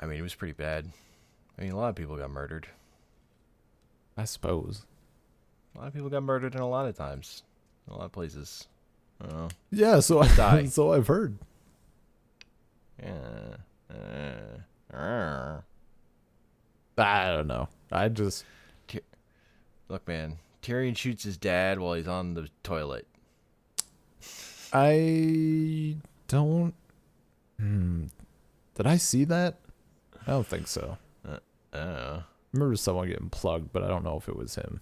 [SPEAKER 1] I mean, it was pretty bad. I mean, a lot of people got murdered.
[SPEAKER 2] I suppose.
[SPEAKER 1] A lot of people got murdered in a lot of times. In a lot of places.
[SPEAKER 2] Yeah, so so I've heard.
[SPEAKER 1] Yeah.
[SPEAKER 2] I don't know. I just...
[SPEAKER 1] Look, man. Tyrion shoots his dad while he's on the toilet.
[SPEAKER 2] I don't... Did I see that? I don't think so.
[SPEAKER 1] I don't know.
[SPEAKER 2] I remember someone getting plugged, but I don't know if it was him.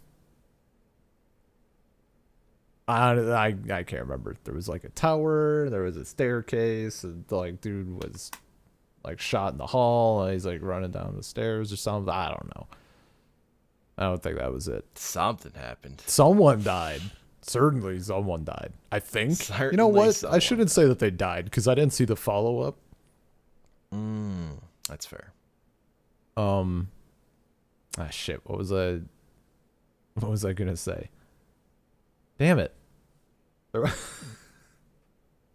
[SPEAKER 2] I can't remember. There was like a tower, there was a staircase, and like dude was like shot in the hall, and he's like running down the stairs or something. I don't know. I don't think that was it.
[SPEAKER 1] Something happened.
[SPEAKER 2] Someone died. Certainly someone died. I think.
[SPEAKER 1] Certainly
[SPEAKER 2] you know what? I shouldn't
[SPEAKER 1] died.
[SPEAKER 2] say that they died because I didn't see the follow up.
[SPEAKER 1] That's fair.
[SPEAKER 2] Shit. What was I gonna say? Damn it.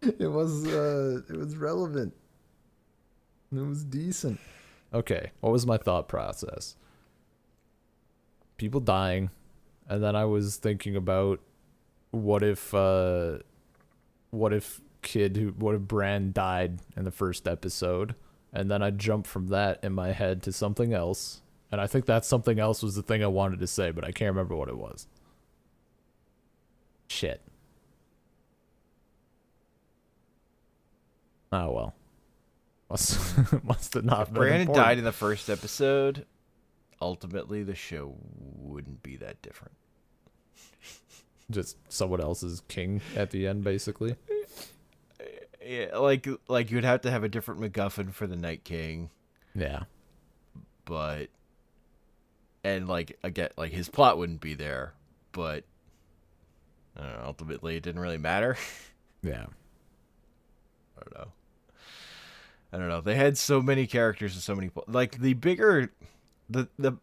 [SPEAKER 2] It was relevant. It was decent. Okay, what was my thought process? People dying, and then I was thinking about what if Bran died in the first episode, and then I jumped from that in my head to something else, and I think that something else was the thing I wanted to say, but I can't remember what it was. Shit. Oh well. Must have not
[SPEAKER 1] If
[SPEAKER 2] been
[SPEAKER 1] Brandon
[SPEAKER 2] important.
[SPEAKER 1] died in the first episode, ultimately the show wouldn't be that different.
[SPEAKER 2] Just someone else's king at the end, basically.
[SPEAKER 1] Yeah, like you'd have to have a different MacGuffin for the Night King,
[SPEAKER 2] Yeah.
[SPEAKER 1] and like again, like his plot wouldn't be there, but I don't know, ultimately it didn't really matter.
[SPEAKER 2] Yeah.
[SPEAKER 1] I don't know. They had so many characters and so many like the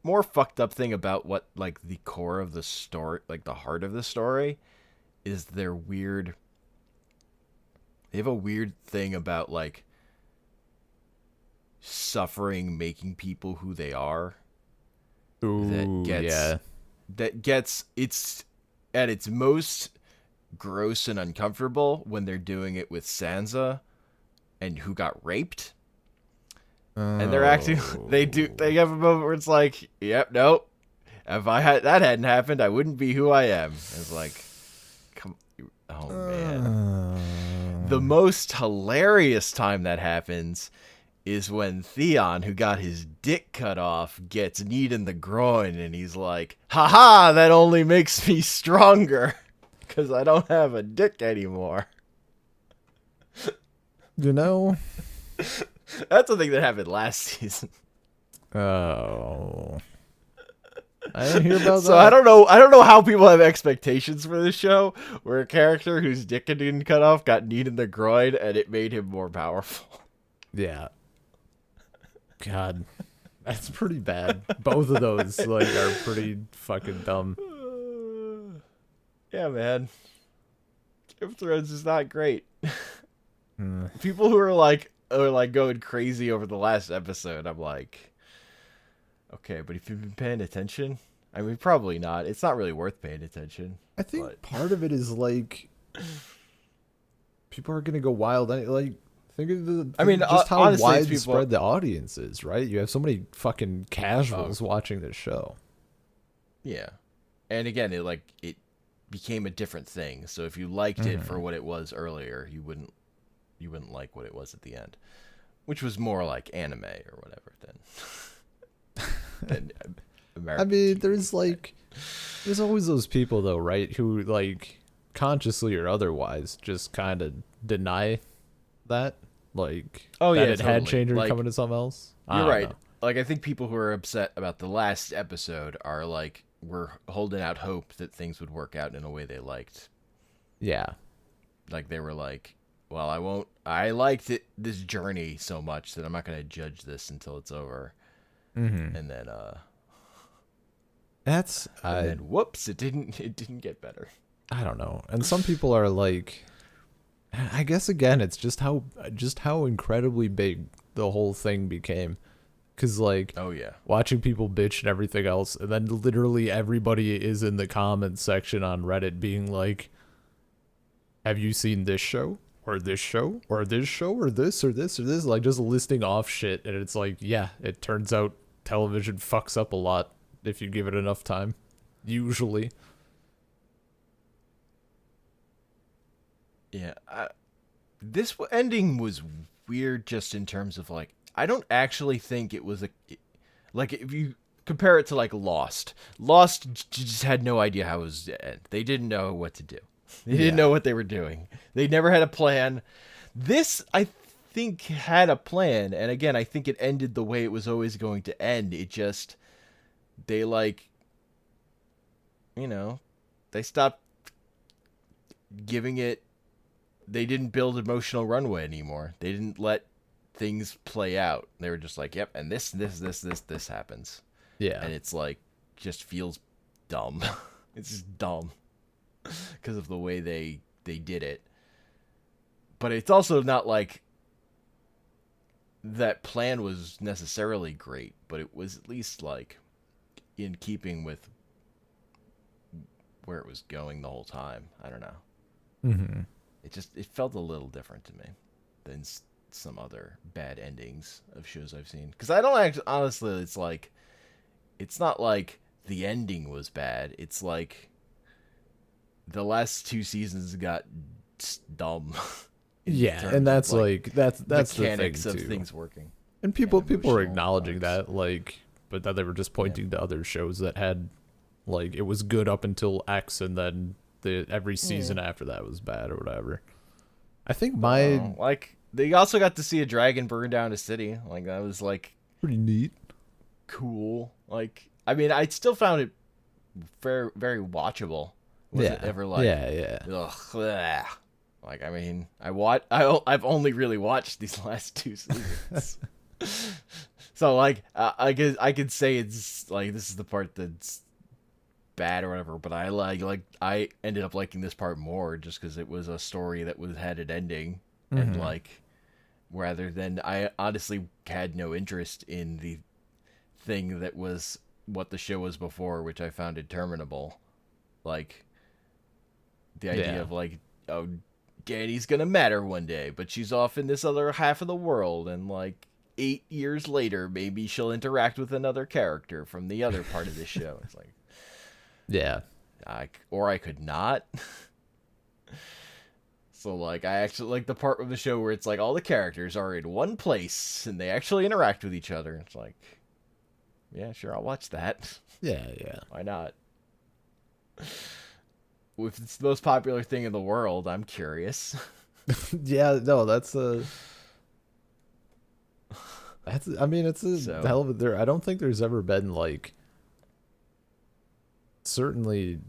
[SPEAKER 1] more fucked up thing about what like the core of the story, like the heart of the story, is their weird. They have a weird thing about like suffering making people who they are.
[SPEAKER 2] Ooh,
[SPEAKER 1] That gets it's at its most gross and uncomfortable when they're doing it with Sansa and who got raped. And they're acting they have a moment where it's like, yep, nope. If that hadn't happened, I wouldn't be who I am. It's like, oh man. The most hilarious time that happens is when Theon, who got his dick cut off, gets kneed in the groin, and he's like, haha, that only makes me stronger because I don't have a dick anymore.
[SPEAKER 2] You know?
[SPEAKER 1] That's the thing that happened last season.
[SPEAKER 2] Oh. I didn't hear about that.
[SPEAKER 1] So I don't know how people have expectations for this show where a character whose dick had been cut off got kneed in the groin and it made him more powerful.
[SPEAKER 2] Yeah. God. That's pretty bad. Both of those like are pretty fucking dumb.
[SPEAKER 1] Yeah, man. Game of Thrones is not great. People who are like going crazy over the last episode, I'm like, okay, but if you've been paying attention, I mean, probably not. It's not really worth paying attention.
[SPEAKER 2] I think part of it is like people are gonna go wild. Like, think of just how
[SPEAKER 1] honestly,
[SPEAKER 2] widespread the audience is, right? You have so many fucking casuals watching this show.
[SPEAKER 1] Yeah, and again, it became a different thing. So if you liked it for what it was earlier, you wouldn't like what it was at the end, which was more like anime or whatever than American.
[SPEAKER 2] I mean,
[SPEAKER 1] TV.
[SPEAKER 2] there's always those people though, right? Who like consciously or otherwise just kind of deny that, like, it had changed or coming to something else.
[SPEAKER 1] You're right. Like, I think people who are upset about the last episode are like, we're holding out hope that things would work out in a way they liked.
[SPEAKER 2] Yeah.
[SPEAKER 1] Like, they were like, well, I liked this journey so much that I'm not going to judge this until it's over.
[SPEAKER 2] Mm-hmm.
[SPEAKER 1] And then, whoops, it didn't get better.
[SPEAKER 2] I don't know. And some people are like, I guess again, it's just how incredibly big the whole thing became. Cause like,
[SPEAKER 1] oh yeah,
[SPEAKER 2] watching people bitch and everything else, and then literally everybody is in the comments section on Reddit being like, have you seen this show? Or this show? Or this show? Or this? Or this? Or this? Like, just listing off shit. And it's like, yeah, it turns out television fucks up a lot if you give it enough time. Usually.
[SPEAKER 1] Yeah. This ending was weird just in terms of, like, I don't actually think it was like if you compare it to like Lost just had no idea how it was to end. They didn't know what to do. They didn't know what they were doing. They never had a plan. This, I think, had a plan, and again, I think it ended the way it was always going to end. It just, they like, they stopped giving it. They didn't build emotional runway anymore. They didn't let things play out. They were just like, yep, and this happens.
[SPEAKER 2] Yeah.
[SPEAKER 1] And it's like, just feels dumb. It's just dumb because of the way they did it. But it's also not like that plan was necessarily great, but it was at least like in keeping with where it was going the whole time. I don't know.
[SPEAKER 2] Mm-hmm.
[SPEAKER 1] It felt a little different to me than some other bad endings of shows I've seen. Because I don't actually, honestly, it's not like the ending was bad. It's like the last 2 seasons got dumb.
[SPEAKER 2] Yeah, and that's like that's
[SPEAKER 1] mechanics
[SPEAKER 2] the thing
[SPEAKER 1] of
[SPEAKER 2] too.
[SPEAKER 1] things working.
[SPEAKER 2] And people were acknowledging that, like, but that they were just pointing to other shows that had, like, it was good up until X, and then every season after that was bad or whatever. I think
[SPEAKER 1] like they also got to see a dragon burn down a city. Like that was like
[SPEAKER 2] pretty neat,
[SPEAKER 1] cool. Like I mean, I still found it very very watchable. Was it ever like ugh, like I mean, I've only really watched these last 2 seasons. So like I could say it's like this is the part that's bad or whatever, but I ended up liking this part more just because it was a story that had an ending, and like rather than I honestly had no interest in the thing that was what the show was before, which I found interminable. Like the idea of like, oh, Danny's gonna matter one day, but she's off in this other half of the world, and like 8 years later, maybe she'll interact with another character from the other part of the show. It's like,
[SPEAKER 2] yeah,
[SPEAKER 1] or I could not. So like, I actually like the part of the show where it's like all the characters are in one place and they actually interact with each other. It's like, yeah, sure, I'll watch that.
[SPEAKER 2] Yeah.
[SPEAKER 1] Why not? If it's the most popular thing in the world, I'm curious.
[SPEAKER 2] Yeah, no, that's I mean, it's a hell of a. I don't think there's ever been like. Certainly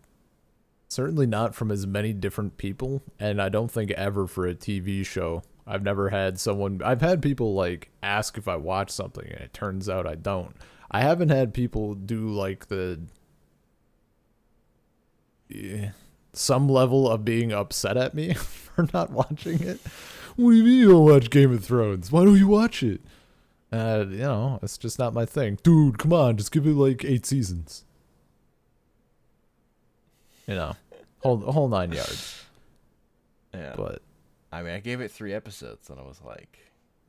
[SPEAKER 2] not from as many different people, and I don't think ever for a TV show. I've never had someone. I've had people like ask if I watch something, and it turns out I don't. I haven't had people do like some level of being upset at me for not watching it. What do you mean you don't watch Game of Thrones? Why don't you watch it? It's just not my thing. Dude, come on, just give it like 8 seasons. Whole 9 yards.
[SPEAKER 1] Yeah.
[SPEAKER 2] But
[SPEAKER 1] I mean, I gave it 3 episodes, and I was like,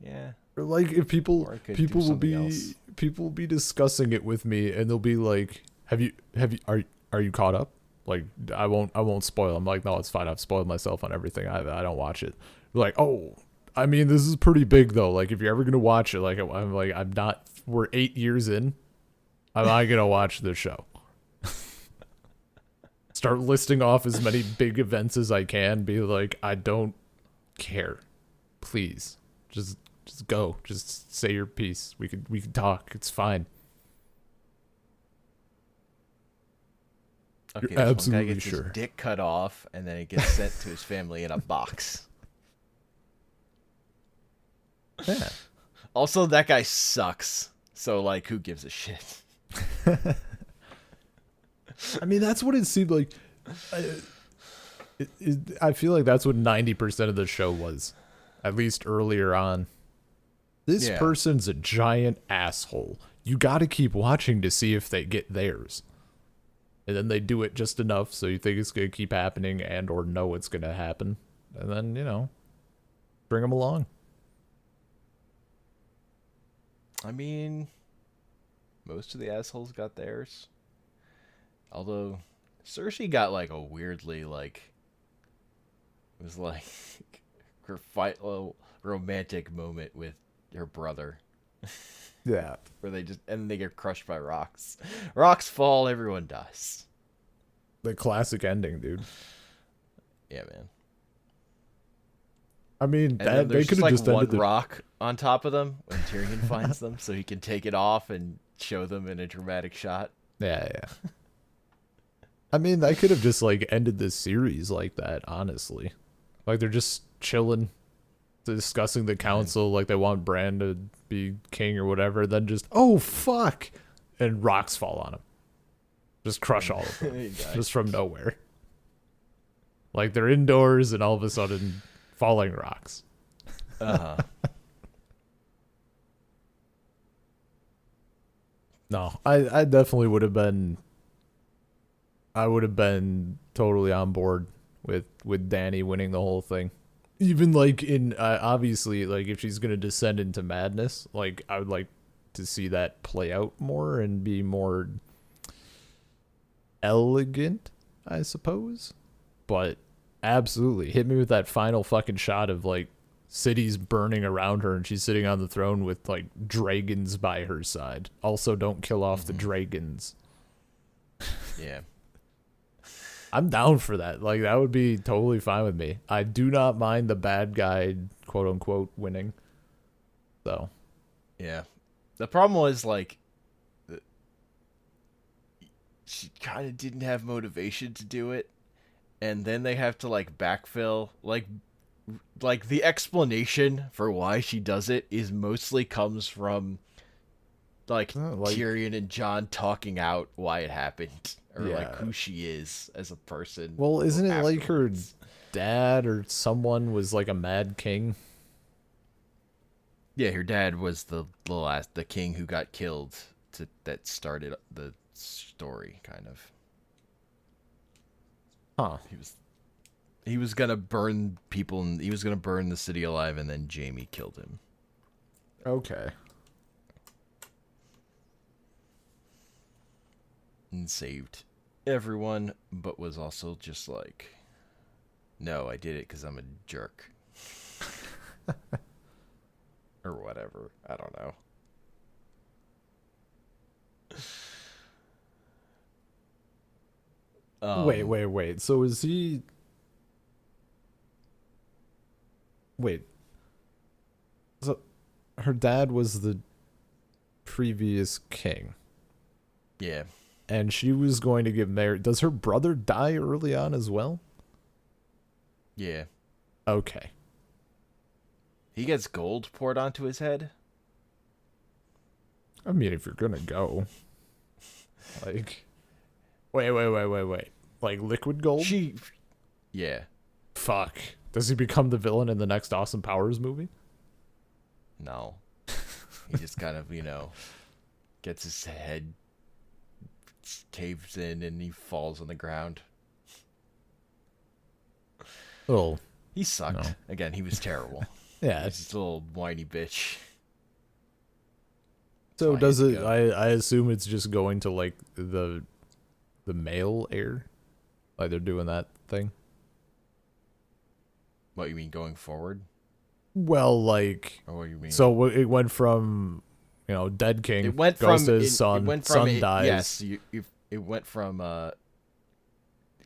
[SPEAKER 1] yeah.
[SPEAKER 2] Or like if people will be discussing it with me, and they'll be like, are you caught up? Like I won't spoil. I'm like, no, it's fine. I've spoiled myself on everything. I don't watch it. They're like, oh, I mean, this is pretty big though. Like if you're ever gonna watch it, like I'm not. We're 8 years in. I'm not gonna watch this show. Start listing off as many big events as I can. Be like, I don't care. Please, just go. Just say your piece. We can talk. It's fine.
[SPEAKER 1] Okay,
[SPEAKER 2] You're absolutely
[SPEAKER 1] one guy gets his dick cut off, and then it gets sent to his family in a box.
[SPEAKER 2] Yeah.
[SPEAKER 1] Also, that guy sucks. So, like, who gives a shit?
[SPEAKER 2] I mean, that's what it seemed like. I feel like that's what 90% of the show was, at least earlier on. This person's a giant asshole. You got to keep watching to see if they get theirs. And then they do it just enough so you think it's going to keep happening and or know it's going to happen. And then, bring them along.
[SPEAKER 1] I mean, most of the assholes got theirs. Although, Cersei got, like, a weirdly, like... It was, like... her romantic moment with her brother.
[SPEAKER 2] Yeah.
[SPEAKER 1] Where they get crushed by rocks. Rocks fall, everyone dies.
[SPEAKER 2] The classic ending, dude.
[SPEAKER 1] Yeah, man.
[SPEAKER 2] I mean,
[SPEAKER 1] And then
[SPEAKER 2] they
[SPEAKER 1] there's
[SPEAKER 2] could
[SPEAKER 1] just
[SPEAKER 2] have
[SPEAKER 1] like
[SPEAKER 2] just
[SPEAKER 1] one
[SPEAKER 2] ended the.
[SPEAKER 1] rock on top of them when Tyrion finds them, so he can take it off and show them in a dramatic shot.
[SPEAKER 2] Yeah, yeah. I mean, I could have just like ended this series like that, honestly. Like they're just chilling, discussing the council, like they want Bran to be king or whatever. Then just oh fuck, and rocks fall on him, just crush all of them, just from nowhere. Like they're indoors and all of a sudden, falling rocks. No, I definitely would have been. I would have been totally on board with Danny winning the whole thing. Even like in obviously like if she's gonna descend into madness, like I would like to see that play out more and be more elegant, I suppose. But absolutely, hit me with that final fucking shot of like cities burning around her and she's sitting on the throne with like dragons by her side. Also, don't kill off the dragons.
[SPEAKER 1] Yeah.
[SPEAKER 2] I'm down for that. Like that would be totally fine with me. I do not mind the bad guy, quote unquote, winning. So,
[SPEAKER 1] yeah. The problem was like she kind of didn't have motivation to do it, and then they have to like backfill like the explanation for why she does it is mostly comes from like Tyrion and Jon talking out why it happened or like who she is as a person.
[SPEAKER 2] Well, isn't it like her dad or someone was like a mad king?
[SPEAKER 1] Yeah, her dad was the king who got killed that started the story kind of.
[SPEAKER 2] Huh.
[SPEAKER 1] He was gonna burn people and he was gonna burn the city alive and then Jaime killed him.
[SPEAKER 2] Okay.
[SPEAKER 1] And saved everyone, but was also just like, no, I did it because I'm a jerk. Or whatever. I don't know.
[SPEAKER 2] Wait. So is he... Wait. So her dad was the previous king.
[SPEAKER 1] Yeah.
[SPEAKER 2] And she was going to get married. Does her brother die early on as well?
[SPEAKER 1] Yeah.
[SPEAKER 2] Okay.
[SPEAKER 1] He gets gold poured onto his head.
[SPEAKER 2] I mean, if you're gonna go, like, wait. Like liquid gold?
[SPEAKER 1] Yeah.
[SPEAKER 2] Fuck. Does he become the villain in the next Austin Powers movie?
[SPEAKER 1] No. He just kind of, gets his head caves in and he falls on the ground.
[SPEAKER 2] Oh.
[SPEAKER 1] He sucked. No. Again, he was terrible.
[SPEAKER 2] Yeah.
[SPEAKER 1] He's just a little whiny bitch.
[SPEAKER 2] So does it, I assume it's just going to like the male heir? Like they're doing that thing?
[SPEAKER 1] What you mean going forward?
[SPEAKER 2] Well, like,
[SPEAKER 1] or what do you mean?
[SPEAKER 2] So it went from, dead king,
[SPEAKER 1] it went
[SPEAKER 2] goes
[SPEAKER 1] from
[SPEAKER 2] to his son, son dies.
[SPEAKER 1] Yes, it went from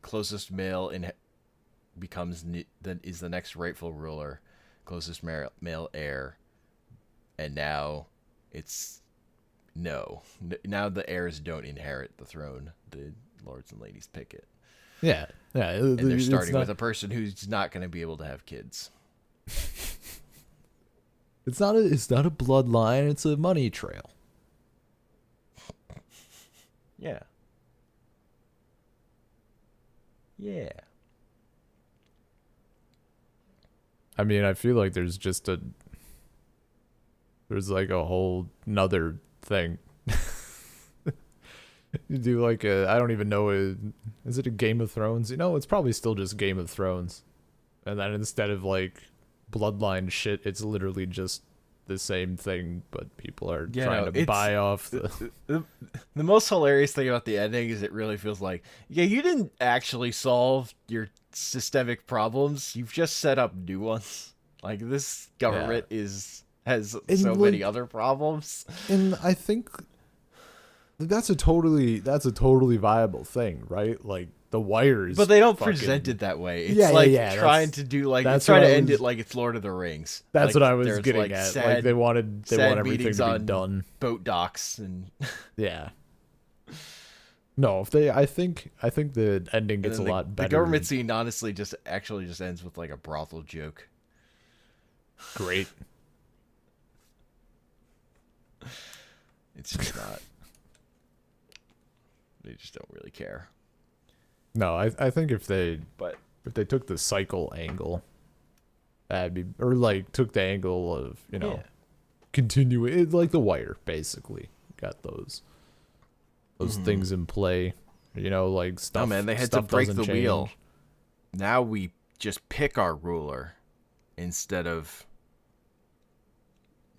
[SPEAKER 1] closest male is the next rightful ruler, closest male heir, and now it's now the heirs don't inherit the throne. The lords and ladies pick it.
[SPEAKER 2] Yeah.
[SPEAKER 1] And they're starting with a person who's not going to be able to have kids.
[SPEAKER 2] It's not a bloodline, it's a money trail.
[SPEAKER 1] Yeah. Yeah.
[SPEAKER 2] I mean, I feel like there's like a whole nother thing. You do like I don't even know, is it a Game of Thrones? It's probably still just Game of Thrones. And then instead of like bloodline shit, it's literally just the same thing, but people are trying to buy off
[SPEAKER 1] the most hilarious thing about the ending is it really feels like, you didn't actually solve your systemic problems. You've just set up new ones. Like, this government is has so many other problems.
[SPEAKER 2] And I think that's a totally viable thing, right? Like the Wire's,
[SPEAKER 1] but they don't present it that way. It's trying to do like it's trying to end it like it's Lord of the Rings.
[SPEAKER 2] That's
[SPEAKER 1] like,
[SPEAKER 2] what I was getting at.
[SPEAKER 1] Sad,
[SPEAKER 2] like they want everything to be done.
[SPEAKER 1] Boat docks and
[SPEAKER 2] yeah. No, I think the ending gets a lot better.
[SPEAKER 1] The government scene honestly just ends with like a brothel joke.
[SPEAKER 2] Great.
[SPEAKER 1] It's just not. They just don't really care.
[SPEAKER 2] No, I think if they took the cycle angle, that'd be, or like took the angle of, continuing it, like The Wire basically got those things in play, like stuff.
[SPEAKER 1] Oh man, they had to break the wheel. Now we just pick our ruler instead of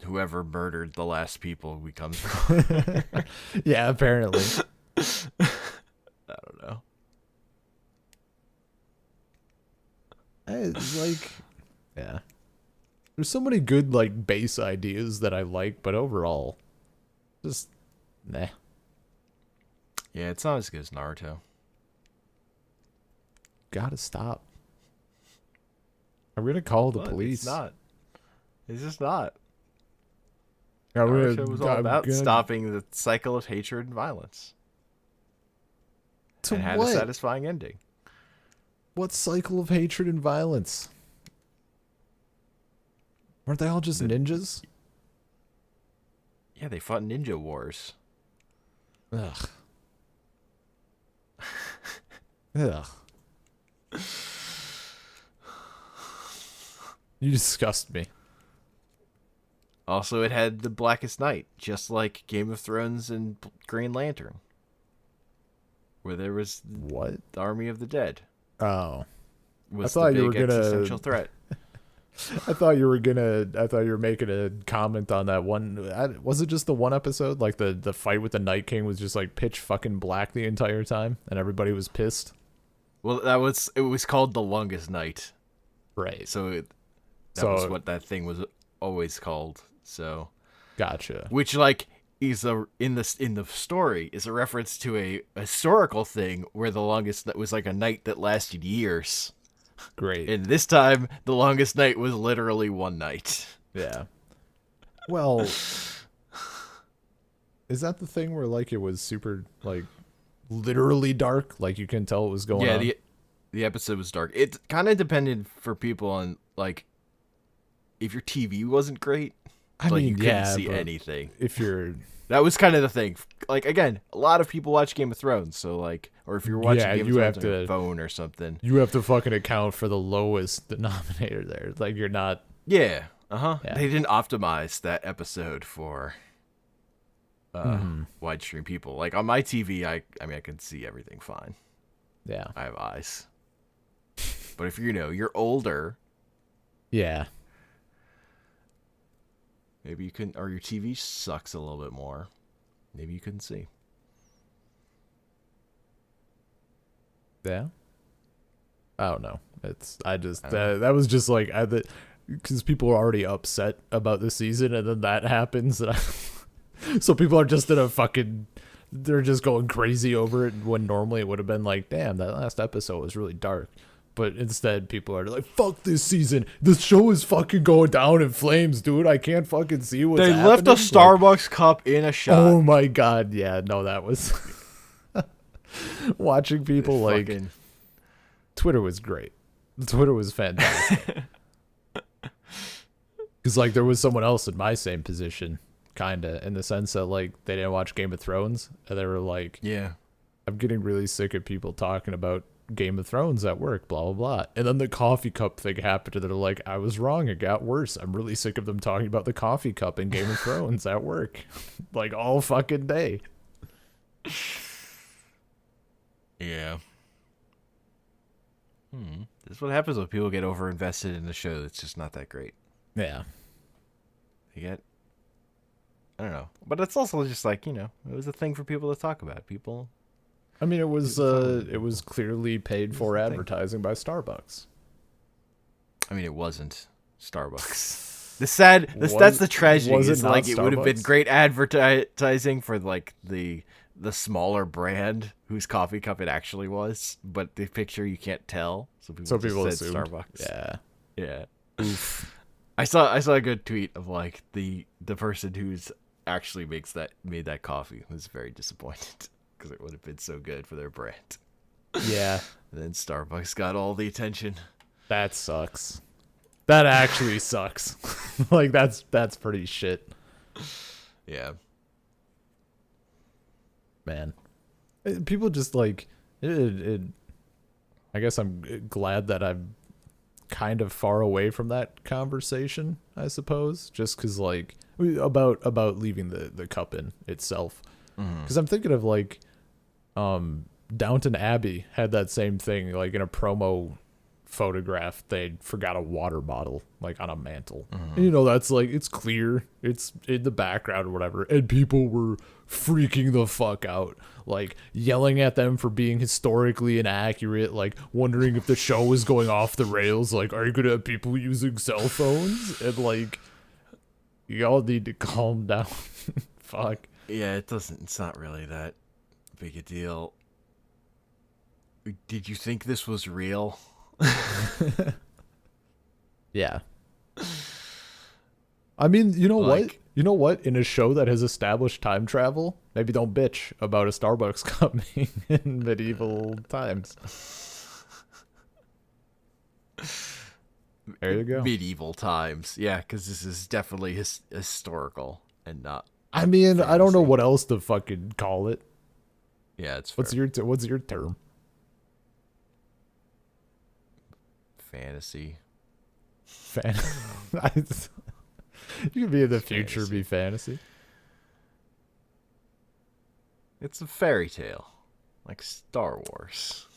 [SPEAKER 1] whoever murdered the last people we comes from.
[SPEAKER 2] Yeah, apparently.
[SPEAKER 1] I don't know.
[SPEAKER 2] It's like, yeah. There's so many good like base ideas that I like, but overall, just nah.
[SPEAKER 1] Yeah, it's not as good as Naruto.
[SPEAKER 2] Gotta stop. I'm gonna call the police.
[SPEAKER 1] It's not. It's just not.
[SPEAKER 2] Naruto
[SPEAKER 1] was all about stopping the cycle of hatred and violence. And had a satisfying ending.
[SPEAKER 2] What cycle of hatred and violence? Weren't they all just ninjas?
[SPEAKER 1] Yeah, they fought ninja wars.
[SPEAKER 2] Ugh. Ugh. You disgust me.
[SPEAKER 1] Also, it had the Blackest Night, just like Game of Thrones and Green Lantern, where there was
[SPEAKER 2] what?
[SPEAKER 1] The Army of the Dead.
[SPEAKER 2] Oh,
[SPEAKER 1] I thought you were gonna existential threat.
[SPEAKER 2] I thought you were making a comment on that one. Was it just the one episode? Like the fight with the Night King was just like pitch fucking black the entire time, and everybody was pissed.
[SPEAKER 1] Well, it was called The Longest Night,
[SPEAKER 2] right?
[SPEAKER 1] So that was what that thing was always called. So,
[SPEAKER 2] gotcha.
[SPEAKER 1] Which like is in the story is a reference to a historical thing where the longest that was like a night that lasted years.
[SPEAKER 2] Great.
[SPEAKER 1] And this time, the longest night was literally one night.
[SPEAKER 2] Yeah. Well, is that the thing where like it was super like literally dark? Like you can tell what was going on?
[SPEAKER 1] Yeah, the episode was dark. It kind of depended for people on like if your TV wasn't great.
[SPEAKER 2] I mean,
[SPEAKER 1] you couldn't see anything.
[SPEAKER 2] If you're
[SPEAKER 1] that was kind of the thing. Like again, a lot of people watch Game of Thrones, so like, or if you're watching Game of Thrones on your phone or something,
[SPEAKER 2] you have to fucking account for the lowest denominator there. Like you're not.
[SPEAKER 1] Yeah. Yeah. They didn't optimize that episode for widestream people. Like on my TV, I mean I can see everything fine.
[SPEAKER 2] Yeah.
[SPEAKER 1] I have eyes. But if you're older.
[SPEAKER 2] Yeah.
[SPEAKER 1] Maybe you couldn't, or your TV sucks a little bit more. Maybe you couldn't see.
[SPEAKER 2] Yeah. I don't know. That was just like, because people are already upset about the season, and then that happens. So people are just they're just going crazy over it when normally it would have been like, damn, that last episode was really dark. But instead, people are like, fuck this season. This show is fucking going down in flames, dude. I can't fucking see what's happening.
[SPEAKER 1] They left a Starbucks cup in a shot.
[SPEAKER 2] Oh my god, yeah. No, that was... Watching people like... Twitter was great. Twitter was fantastic. Because like there was someone else in my same position, kind of, in the sense that like they didn't watch Game of Thrones. And they were like,
[SPEAKER 1] yeah,
[SPEAKER 2] I'm getting really sick of people talking about Game of Thrones at work, blah blah blah. And then the coffee cup thing happened, and they're like, I was wrong, it got worse. I'm really sick of them talking about the coffee cup in Game of Thrones at work. Like all fucking day.
[SPEAKER 1] Yeah. This is what happens when people get over invested in a show that's just not that great.
[SPEAKER 2] Yeah.
[SPEAKER 1] I don't know. But it's also just like, it was a thing for people to talk about. People.
[SPEAKER 2] I mean, it was clearly paid for advertising by Starbucks.
[SPEAKER 1] I mean, it wasn't Starbucks. That's the tragedy.
[SPEAKER 2] Was it
[SPEAKER 1] Is
[SPEAKER 2] not
[SPEAKER 1] like it would have been
[SPEAKER 2] Starbucks?
[SPEAKER 1] great advertising for like the smaller brand whose coffee cup it actually was, but the picture you can't tell, so
[SPEAKER 2] So
[SPEAKER 1] just
[SPEAKER 2] people
[SPEAKER 1] said
[SPEAKER 2] assumed.
[SPEAKER 1] Starbucks.
[SPEAKER 2] Yeah.
[SPEAKER 1] Yeah.
[SPEAKER 2] Oof.
[SPEAKER 1] I saw a good tweet of like the person who's actually made that coffee was very disappointed because it would have been so good for their brand.
[SPEAKER 2] Yeah.
[SPEAKER 1] And then Starbucks got all the attention.
[SPEAKER 2] That sucks. That actually sucks. Like that's pretty shit.
[SPEAKER 1] Yeah.
[SPEAKER 2] Man. People just like it I guess I'm glad that I'm kind of far away from that conversation, I suppose, just cuz like about leaving the cup in itself. Cuz I'm thinking of like Downton Abbey had that same thing, like in a promo photograph they forgot a water bottle like on a mantle. And, you know, that's like, it's clear, it's in the background or whatever, and people were freaking the fuck out, like yelling at them for being historically inaccurate, like wondering if the show was going off the rails, like, are you gonna have people using cell phones? And like, y'all need to calm down. Fuck.
[SPEAKER 1] Yeah, it's not really that big a deal. Did you think this was real?
[SPEAKER 2] Yeah. I mean, you know
[SPEAKER 1] Like-
[SPEAKER 2] what? You know what? In a show that has established time travel, maybe don't bitch about a Starbucks coming in medieval times. There you go.
[SPEAKER 1] Medieval times. Yeah, because this is definitely historical and not.
[SPEAKER 2] I mean, I don't know
[SPEAKER 1] fantasy.
[SPEAKER 2] what else to fucking call it.
[SPEAKER 1] Yeah, it's
[SPEAKER 2] What's your term?
[SPEAKER 1] fantasy.
[SPEAKER 2] You could be in the future,
[SPEAKER 1] Fantasy.
[SPEAKER 2] be fantasy.
[SPEAKER 1] It's a fairy tale, like Star Wars.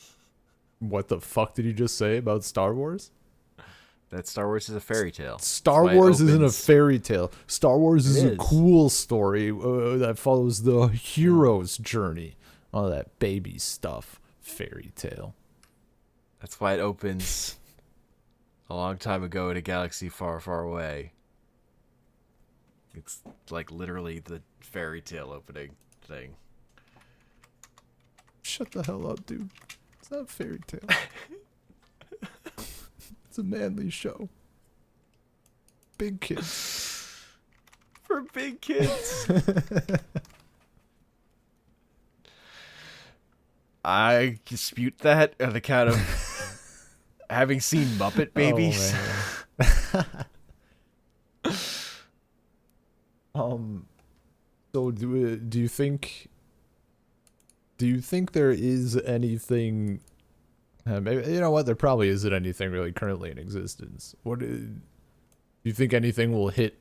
[SPEAKER 2] What the fuck did you just say about Star Wars?
[SPEAKER 1] That Star Wars is a fairy tale.
[SPEAKER 2] Star
[SPEAKER 1] That's why it
[SPEAKER 2] Wars isn't a
[SPEAKER 1] opens-
[SPEAKER 2] fairy tale. Star Wars is
[SPEAKER 1] It
[SPEAKER 2] a
[SPEAKER 1] is.
[SPEAKER 2] cool story that follows the hero's journey. All that baby stuff. Fairy tale.
[SPEAKER 1] That's why it opens a long time ago in a galaxy far, far away. It's like literally the fairy tale opening thing.
[SPEAKER 2] Shut the hell up, dude. It's not a fairy tale. It's a manly show. Big kids.
[SPEAKER 1] For big kids. I dispute that on account of having seen Muppet Babies.
[SPEAKER 2] Oh, man. So do you think there is anything? Maybe, you know what? There probably isn't anything really currently in existence. Do you think anything will hit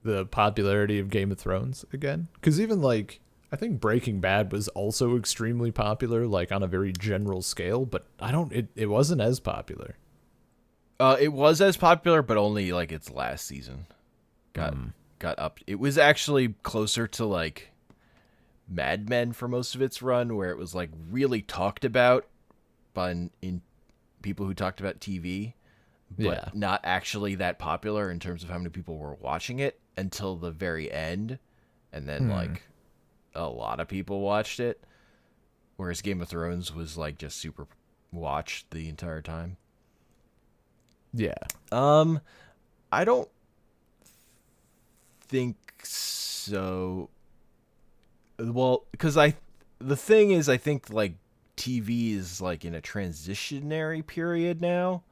[SPEAKER 2] the popularity of Game of Thrones again? Because even like, I think Breaking Bad was also extremely popular, like on a very general scale, but it wasn't as popular.
[SPEAKER 1] It was as popular, but only like its last season got up. It was actually closer to like Mad Men for most of its run, where it was like really talked about by in people who talked about TV, but not actually that popular in terms of how many people were watching it until the very end, and then like a lot of people watched it, whereas Game of Thrones was like just super watched the entire time.
[SPEAKER 2] Yeah.
[SPEAKER 1] I don't think so. Well, because the thing is, I think like TV is like in a transitionary period now,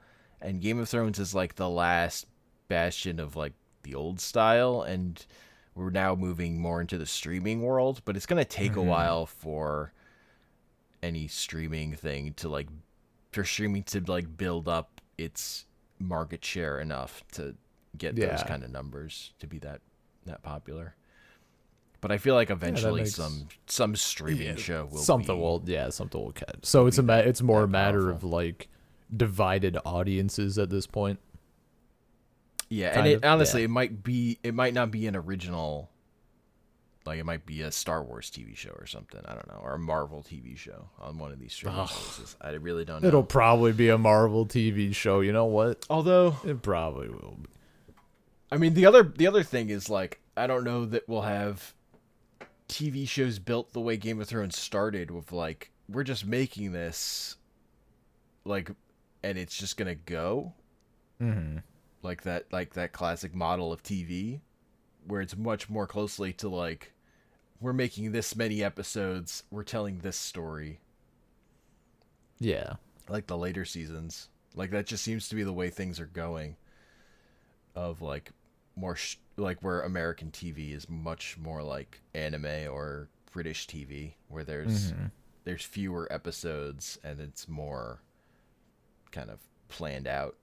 [SPEAKER 1] and Game of Thrones is like the last bastion of like the old style, and we're now moving more into the streaming world. But it's gonna take a while for any streaming thing to like, for streaming to like build up its market share enough to get those kind of numbers to be that popular. But I feel like eventually some streaming show will
[SPEAKER 2] something will catch. So it's more a matter of like divided audiences at this point.
[SPEAKER 1] Yeah, and it honestly it might not be an original, like it might be a Star Wars TV show or something, I don't know, or a Marvel TV show on one of these streaming services. I really don't know.
[SPEAKER 2] It'll probably be a Marvel TV show, you know what?
[SPEAKER 1] Although
[SPEAKER 2] It probably will be.
[SPEAKER 1] I mean, the other thing is like I don't know that we'll have TV shows built the way Game of Thrones started with like we're just making this like and it's just gonna go like that classic model of TV where it's much more closely to like we're making this many episodes, we're telling this story.
[SPEAKER 2] Yeah.
[SPEAKER 1] Like the later seasons. Like that just seems to be the way things are going. Of like more like where American TV is much more like anime or British TV where there's fewer episodes and it's more kind of planned out.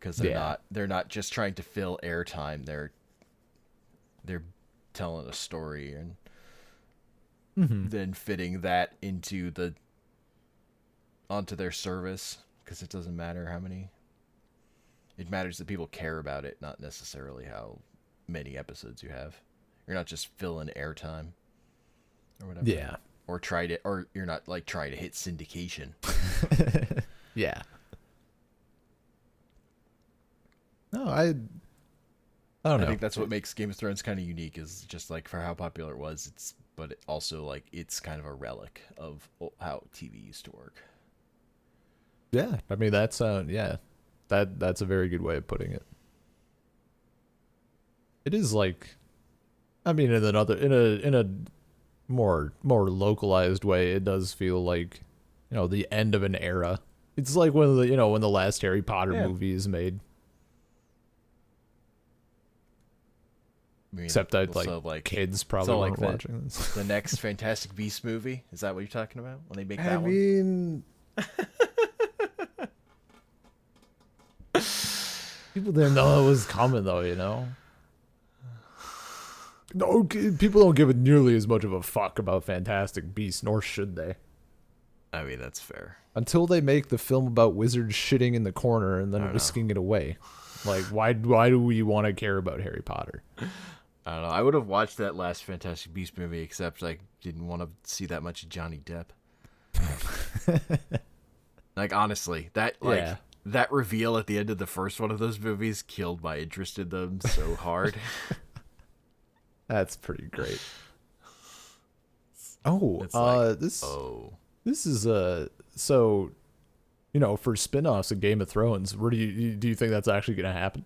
[SPEAKER 1] Cuz they're not just trying to fill airtime, they're telling a story and then fitting that onto their service because it doesn't matter how many. It matters that people care about it, not necessarily how many episodes you have. You're not just filling airtime or whatever.
[SPEAKER 2] Yeah.
[SPEAKER 1] Or you're not like trying to hit syndication.
[SPEAKER 2] Yeah. No, I don't know.
[SPEAKER 1] I think that's what makes Game of Thrones kind of unique is just like for how popular it was. But it also like it's kind of a relic of how TV used to work.
[SPEAKER 2] Yeah, I mean that's that's a very good way of putting it. It is like, I mean, in a more localized way, it does feel like, the end of an era. It's like when the last Harry Potter movie is made.
[SPEAKER 1] I mean,
[SPEAKER 2] except that like kids probably weren't watching this.
[SPEAKER 1] The next Fantastic Beasts movie, is that what you're talking about when they make that one?
[SPEAKER 2] I mean, people didn't know it was coming though, No, people don't give it nearly as much of a fuck about Fantastic Beasts, nor should they.
[SPEAKER 1] I mean, that's fair.
[SPEAKER 2] Until they make the film about wizards shitting in the corner and then whisking it away. Like, why do we want to care about Harry Potter?
[SPEAKER 1] I don't know. I would have watched that last Fantastic Beasts movie, except I didn't want to see that much of Johnny Depp. Like, honestly, that reveal at the end of the first one of those movies killed my interest in them so hard.
[SPEAKER 2] That's pretty great. This is so, for spin-offs of Game of Thrones, where do you think that's actually going to happen?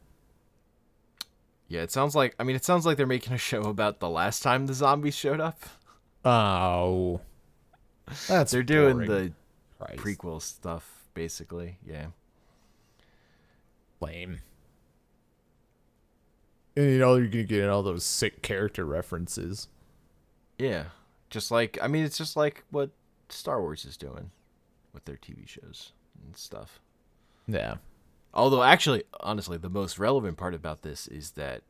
[SPEAKER 1] Yeah, it sounds like they're making a show about the last time the zombies showed up.
[SPEAKER 2] Oh. They're
[SPEAKER 1] doing the prequel stuff, basically. Yeah.
[SPEAKER 2] Lame. And you're going to get all those sick character references.
[SPEAKER 1] Yeah. It's just like what Star Wars is doing with their TV shows and stuff.
[SPEAKER 2] Yeah.
[SPEAKER 1] Although, actually, honestly, the most relevant part about this is that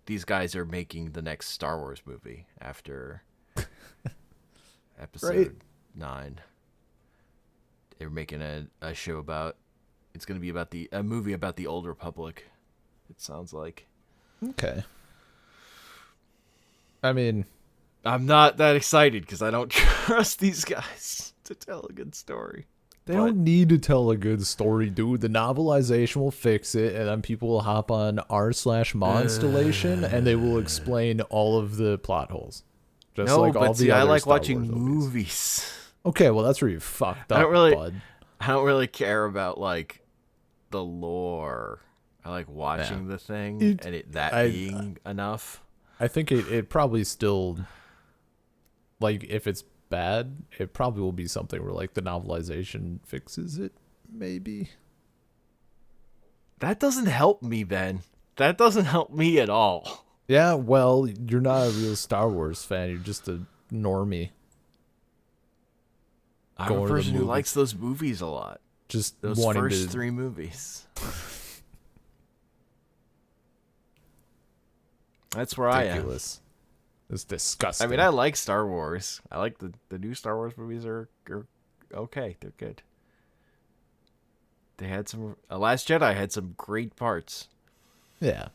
[SPEAKER 1] these guys are making the next Star Wars movie after episode 9. They're making a show about... It's going to be about a movie about the Old Republic, it sounds like.
[SPEAKER 2] Okay. I mean...
[SPEAKER 1] I'm not that excited because I don't trust these guys to tell a good story.
[SPEAKER 2] They don't need to tell a good story, dude. The novelization will fix it, and then people will hop on r/Monstillation, and they will explain all of the plot holes. Just like all the other
[SPEAKER 1] I like
[SPEAKER 2] Star
[SPEAKER 1] watching
[SPEAKER 2] Wars
[SPEAKER 1] movies.
[SPEAKER 2] Okay, well, that's where you fucked up, bud.
[SPEAKER 1] I don't really care about, like, the lore. I like watching the thing, being enough.
[SPEAKER 2] I think it probably still... Like, if it's bad, it probably will be something where, like, the novelization fixes it, maybe.
[SPEAKER 1] That doesn't help me, Ben. That doesn't help me at all.
[SPEAKER 2] Yeah, well, you're not a real Star Wars fan. You're just a normie.
[SPEAKER 1] I'm a person who likes those movies a lot.
[SPEAKER 2] Just
[SPEAKER 1] those first 3 movies. That's where
[SPEAKER 2] Ridiculous. It's disgusting.
[SPEAKER 1] I mean, I like Star Wars. I like the new Star Wars movies are okay. They're good. They had some... Last Jedi had some great parts.
[SPEAKER 2] Yeah.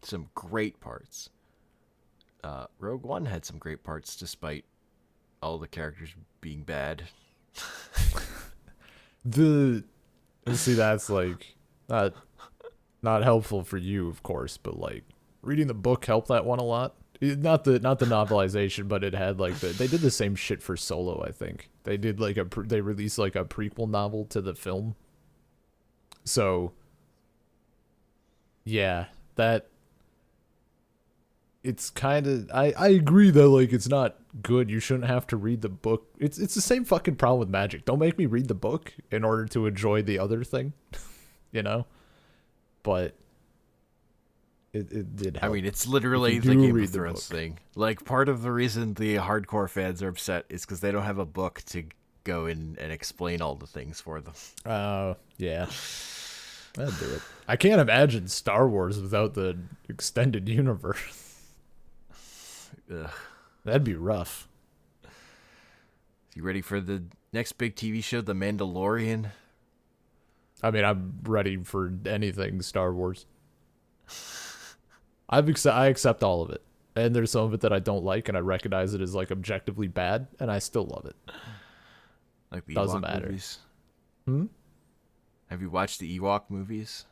[SPEAKER 1] Some great parts. Rogue One had some great parts despite all the characters being bad.
[SPEAKER 2] See, that's like... Not helpful for you, of course, but like reading the book helped that one a lot. Not the novelization, but it had like they did the same shit for Solo. I think they did like they released like a prequel novel to the film. So yeah, that it's kind of I agree that like it's not good. You shouldn't have to read the book. It's the same fucking problem with Magic. Don't make me read the book in order to enjoy the other thing, you know. But it did help.
[SPEAKER 1] I mean, it's literally the Game of Thrones thing. Like, part of the reason the hardcore fans are upset is because they don't have a book to go in and explain all the things for them.
[SPEAKER 2] Yeah. That'd do it. I can't imagine Star Wars without the extended universe.
[SPEAKER 1] Ugh.
[SPEAKER 2] That'd be rough.
[SPEAKER 1] You ready for the next big TV show, The Mandalorian?
[SPEAKER 2] I mean, I'm ready for anything Star Wars. I accept all of it. And there's some of it that I don't like, and I recognize it as like objectively bad, and I still love it.
[SPEAKER 1] Like the
[SPEAKER 2] Doesn't
[SPEAKER 1] Ewok
[SPEAKER 2] matter.
[SPEAKER 1] Movies?
[SPEAKER 2] Hmm?
[SPEAKER 1] Have you watched the Ewok movies?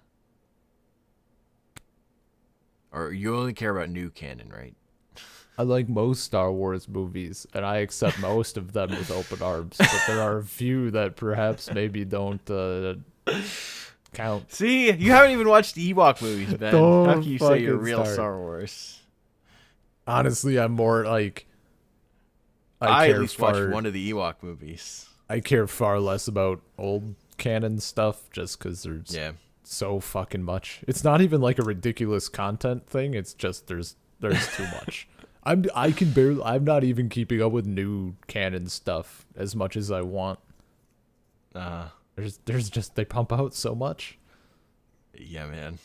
[SPEAKER 1] Or you only care about new canon, right?
[SPEAKER 2] I like most Star Wars movies, and I accept most of them with open arms. But there are a few that perhaps maybe don't count.
[SPEAKER 1] See, you haven't even watched the Ewok movies, Ben.
[SPEAKER 2] Don't
[SPEAKER 1] How can you say you're
[SPEAKER 2] fucking
[SPEAKER 1] real
[SPEAKER 2] start.
[SPEAKER 1] Star Wars?
[SPEAKER 2] Honestly, I'm more like
[SPEAKER 1] I at least watched one of the Ewok movies.
[SPEAKER 2] I care far less about old canon stuff just because there's
[SPEAKER 1] so
[SPEAKER 2] fucking much. It's not even like a ridiculous content thing. It's just there's too much. I'm not even keeping up with new canon stuff as much as I want. There's just they pump out so much.
[SPEAKER 1] Yeah, man.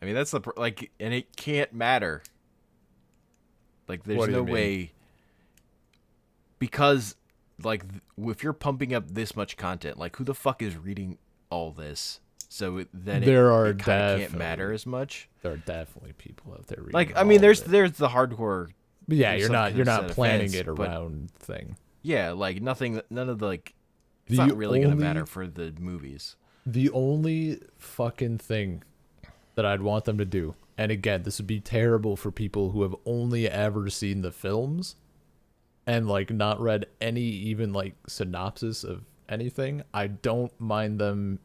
[SPEAKER 1] I mean, that's and it can't matter. Like, there's no way, because like if you're pumping up this much content, like who the fuck is reading all this? So then it kind of can't matter as much.
[SPEAKER 2] There are definitely people out there reading.
[SPEAKER 1] Like, I mean, there's the hardcore.
[SPEAKER 2] But yeah, you're not planning it around thing.
[SPEAKER 1] Yeah, like none of the like. It's not really gonna matter for the movies.
[SPEAKER 2] The only fucking thing that I'd want them to do, and again, this would be terrible for people who have only ever seen the films and like not read any even like synopsis of anything. I don't mind them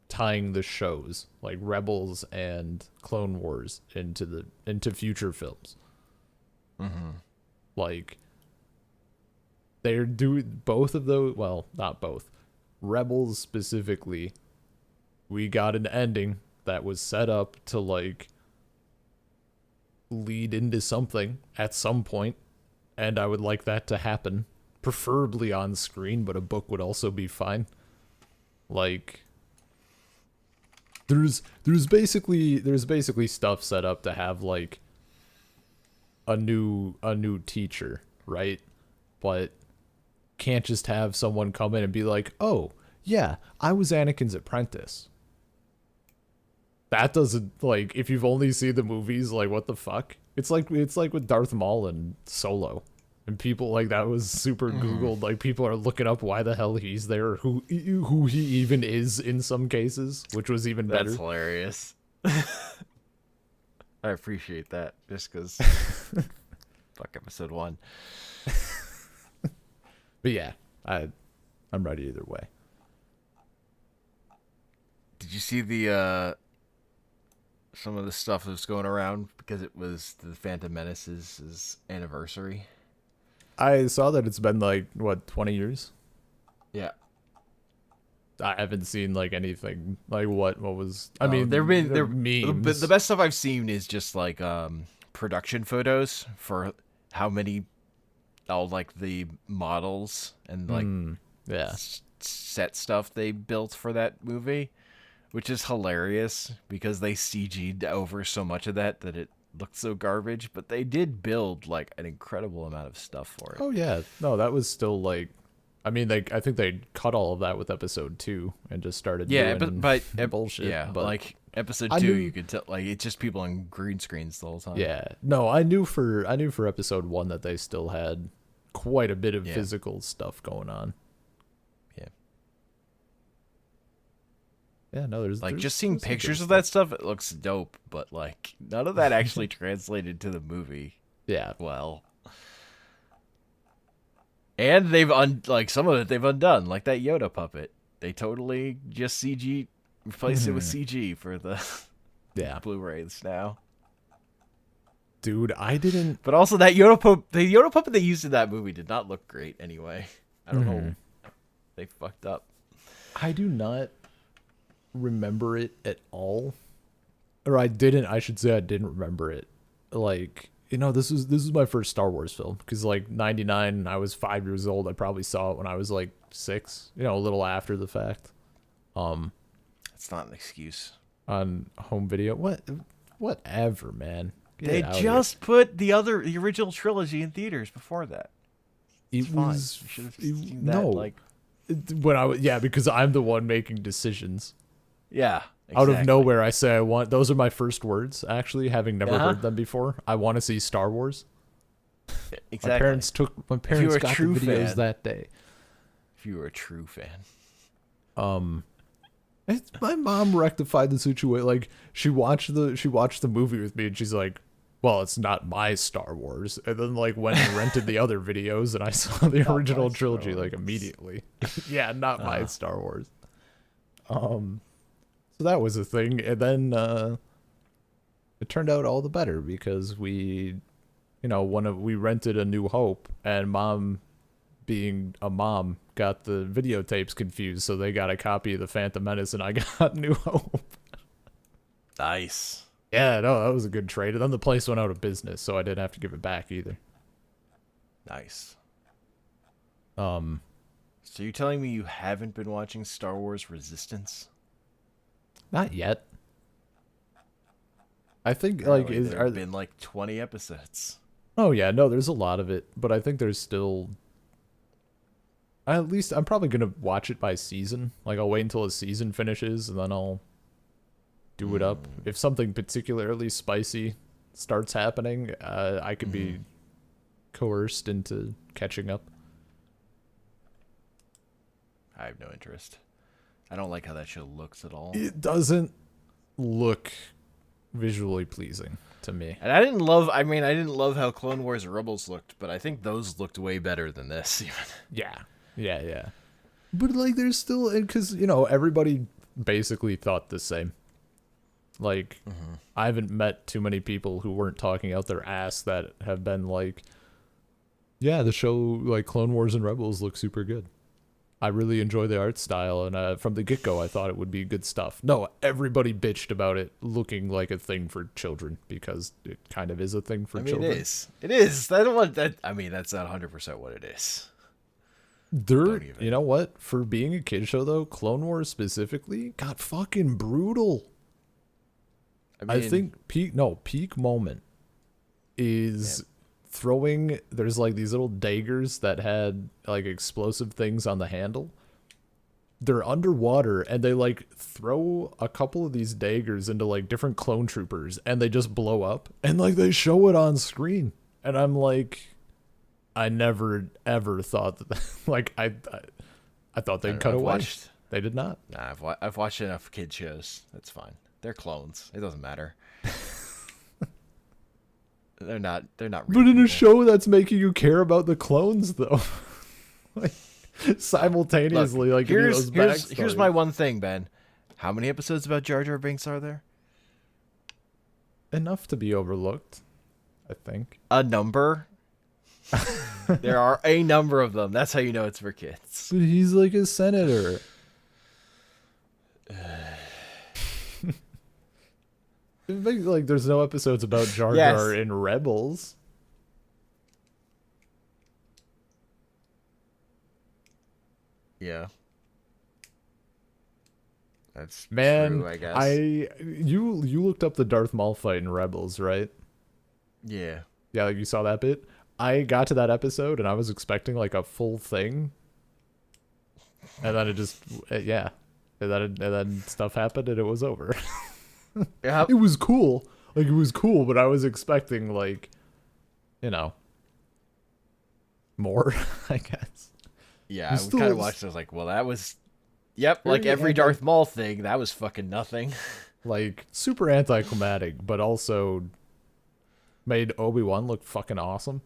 [SPEAKER 2] tying the shows like Rebels and Clone Wars into future films.
[SPEAKER 1] Mm-hmm.
[SPEAKER 2] Like they're doing both of those. Well, not both. Rebels specifically, we got an ending that was set up to like lead into something at some point, and I would like that to happen, preferably on screen, but a book would also be fine. Like there's basically stuff set up to have like a new teacher, right? But can't just have someone come in and be like, "Oh, yeah, I was Anakin's apprentice." That doesn't, like, if you've only seen the movies, like, what the fuck? It's like with Darth Maul and Solo. And people, like, that was super Googled. Like, people are looking up why the hell he's there, who he even is in some cases, which was even better.
[SPEAKER 1] That's hilarious. I appreciate that, just because fuck episode 1.
[SPEAKER 2] But yeah, I'm ready either way.
[SPEAKER 1] Did you see the some of the stuff that was going around because it was the Phantom Menace's anniversary?
[SPEAKER 2] I saw that it's been like, what, 20 years?
[SPEAKER 1] Yeah.
[SPEAKER 2] I haven't seen like anything like what was. I mean,
[SPEAKER 1] there
[SPEAKER 2] memes.
[SPEAKER 1] The best stuff I've seen is just like production photos for how many, all like the models and like set stuff they built for that movie, which is hilarious because they CG'd over so much of that it looked so garbage. But they did build like an incredible amount of stuff for it.
[SPEAKER 2] Oh yeah, no, that was still like. I mean, I think they cut all of that with episode 2 and just started doing
[SPEAKER 1] but
[SPEAKER 2] bullshit.
[SPEAKER 1] Yeah,
[SPEAKER 2] but
[SPEAKER 1] like episode 2, you could tell like it's just people on green screens the whole time.
[SPEAKER 2] Yeah, no, I knew for episode 1 that they still had quite a bit of physical stuff going on.
[SPEAKER 1] Yeah,
[SPEAKER 2] Yeah, no,
[SPEAKER 1] like just seeing pictures of that stuff, it looks dope, but like none of that actually translated to the movie.
[SPEAKER 2] Yeah.
[SPEAKER 1] Well, and like some of it they've undone, like that Yoda puppet. They totally just replaced it with CG for the Blu-rays now.
[SPEAKER 2] Dude, I didn't.
[SPEAKER 1] But also that the Yoda puppet they used in that movie did not look great anyway. I don't know. They fucked up.
[SPEAKER 2] I do not remember it at all. Or I should say I didn't remember it. Like, this was my first Star Wars film because like 99, I was 5 years old. I probably saw it when I was like 6, a little after the fact.
[SPEAKER 1] It's not an excuse.
[SPEAKER 2] On home video. Whatever, man.
[SPEAKER 1] They just put the original trilogy in theaters before that.
[SPEAKER 2] It was because I'm the one making decisions.
[SPEAKER 1] Yeah. Exactly.
[SPEAKER 2] Out of nowhere, I say those are my first words, actually, having never heard them before. I want to see Star Wars.
[SPEAKER 1] Exactly.
[SPEAKER 2] My parents got the videos that day.
[SPEAKER 1] If you were a true fan.
[SPEAKER 2] My mom rectified the situation. Like, she watched the movie with me, and she's like, well, it's not my Star Wars. And then like went and rented the other videos, and I saw the original trilogy like immediately. Yeah, not my Star Wars. So that was a thing, and then it turned out all the better because we rented A New Hope, and Mom, being a mom, got the videotapes confused, so they got a copy of The Phantom Menace, and I got New Hope.
[SPEAKER 1] Nice.
[SPEAKER 2] Yeah, no, that was a good trade. And then the place went out of business, so I didn't have to give it back either.
[SPEAKER 1] Nice. So you're telling me you haven't been watching Star Wars Resistance?
[SPEAKER 2] Not yet. I think
[SPEAKER 1] there've been like 20 episodes.
[SPEAKER 2] Oh yeah, no, there's a lot of it, but I think there's still. At least I'm probably gonna watch it by season. Like I'll wait until a season finishes and then I'll do it up. If something particularly spicy starts happening, I could be coerced into catching up.
[SPEAKER 1] I have no interest. I don't like how that show looks at all.
[SPEAKER 2] It doesn't look visually pleasing to me.
[SPEAKER 1] And I didn't love how Clone Wars and Rebels looked, but I think those looked way better than this.
[SPEAKER 2] Yeah. But like there's still, because everybody basically thought the same. Like I haven't met too many people who weren't talking out their ass that have been like, yeah, the show, like Clone Wars and Rebels, look super good. I really enjoy the art style, and from the get-go, I thought it would be good stuff. No, everybody bitched about it looking like a thing for children, because it kind of is a thing for children.
[SPEAKER 1] It is. That's not 100% what it is.
[SPEAKER 2] You know what? For being a kid show, though, Clone Wars specifically got fucking brutal. I think peak moment is throwing. There's like these little daggers that had like explosive things on the handle. They're underwater and they like throw a couple of these daggers into like different clone troopers and they just blow up and like they show it on screen. And I'm like, I never ever thought that like I thought they'd cut away. They did not.
[SPEAKER 1] Nah, I've watched enough kid shows. That's fine. They're clones. It doesn't matter. They're not real
[SPEAKER 2] But in
[SPEAKER 1] people.
[SPEAKER 2] a show that's making you care about the clones, though, like simultaneously,
[SPEAKER 1] look, here's my one thing, Ben. How many episodes about Jar Jar Binks are there?
[SPEAKER 2] Enough to be overlooked, I think.
[SPEAKER 1] A number. There are a number of them. That's how you know it's for kids.
[SPEAKER 2] But he's like a senator. Like there's no episodes about Jar Jar in Rebels.
[SPEAKER 1] Yeah. That's
[SPEAKER 2] true,
[SPEAKER 1] I guess.
[SPEAKER 2] You looked up the Darth Maul fight in Rebels, right?
[SPEAKER 1] Yeah.
[SPEAKER 2] Yeah, like you saw that bit? I got to that episode and I was expecting like a full thing. And then it just and then stuff happened and it was over.
[SPEAKER 1] Yep.
[SPEAKER 2] It was cool. Like, it was cool, but I was expecting, like, more, I guess.
[SPEAKER 1] Yeah, I kind of watched it. I was like, well, that was Yep, like every Darth Maul thing, that was fucking nothing.
[SPEAKER 2] Like, super anticlimactic, but also made Obi-Wan look fucking awesome.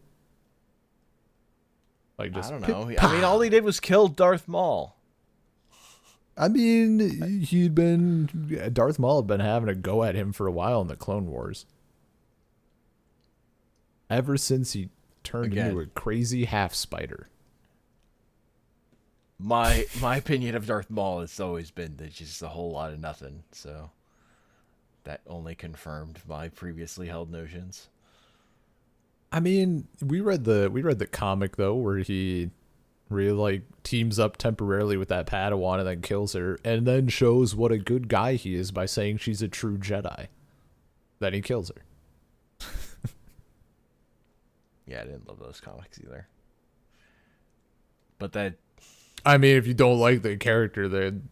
[SPEAKER 2] Like, just
[SPEAKER 1] I don't know. I mean, all he did was kill Darth Maul.
[SPEAKER 2] I mean, Darth Maul had been having a go at him for a while in the Clone Wars. Ever since he turned into a crazy half spider.
[SPEAKER 1] My opinion of Darth Maul has always been that just a whole lot of nothing. So that only confirmed my previously held notions.
[SPEAKER 2] I mean, we read the comic though, where he really like teams up temporarily with that Padawan and then kills her, and then shows what a good guy he is by saying she's a true Jedi. Then he kills her.
[SPEAKER 1] Yeah, I didn't love those comics either. But that...
[SPEAKER 2] I mean, if you don't like the character, then...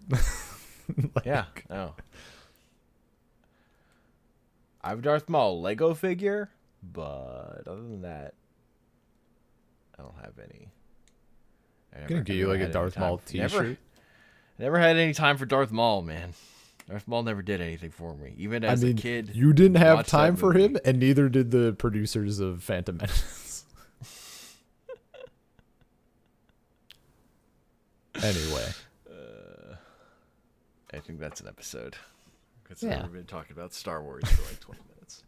[SPEAKER 1] like... Yeah, no. I have Darth Maul Lego figure, but other than that, I don't have any.
[SPEAKER 2] I'm gonna give you like a Darth Maul t-shirt.
[SPEAKER 1] Never had any time for Darth Maul, man. Darth Maul never did anything for me. Even as a kid.
[SPEAKER 2] You didn't have time for him, and neither did the producers of Phantom Menace. Anyway.
[SPEAKER 1] I think that's an episode. Because we've been talking about Star Wars for like 20 minutes.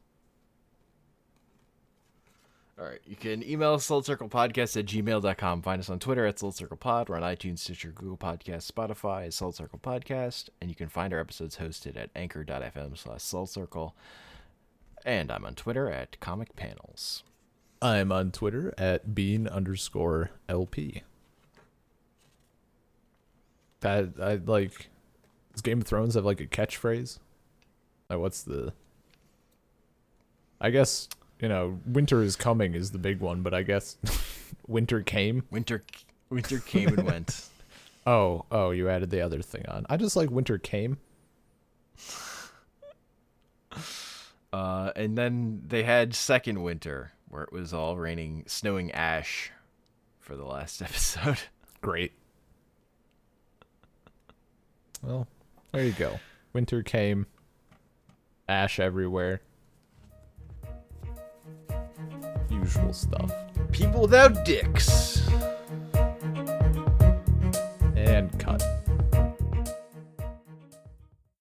[SPEAKER 1] All right. You can email us saltcirclepodcast@gmail.com. Find us on Twitter @saltcirclepod. We're on iTunes, Stitcher, Google Podcasts, Spotify as Salt Circle Podcast. And you can find our episodes hosted at anchor.fm/saltcircle. And I'm on Twitter @comicpanels.
[SPEAKER 2] I'm on Twitter @bean_LP. That I like. Does Game of Thrones have like a catchphrase? Like, what's the? I guess winter is coming is the big one, but I guess winter came.
[SPEAKER 1] Winter came and went.
[SPEAKER 2] Oh, you added the other thing on. I just like winter came.
[SPEAKER 1] And then they had second winter where it was all raining, snowing ash for the last episode.
[SPEAKER 2] Great. Well, there you go. Winter came. Ash everywhere. Usual stuff.
[SPEAKER 1] People without dicks.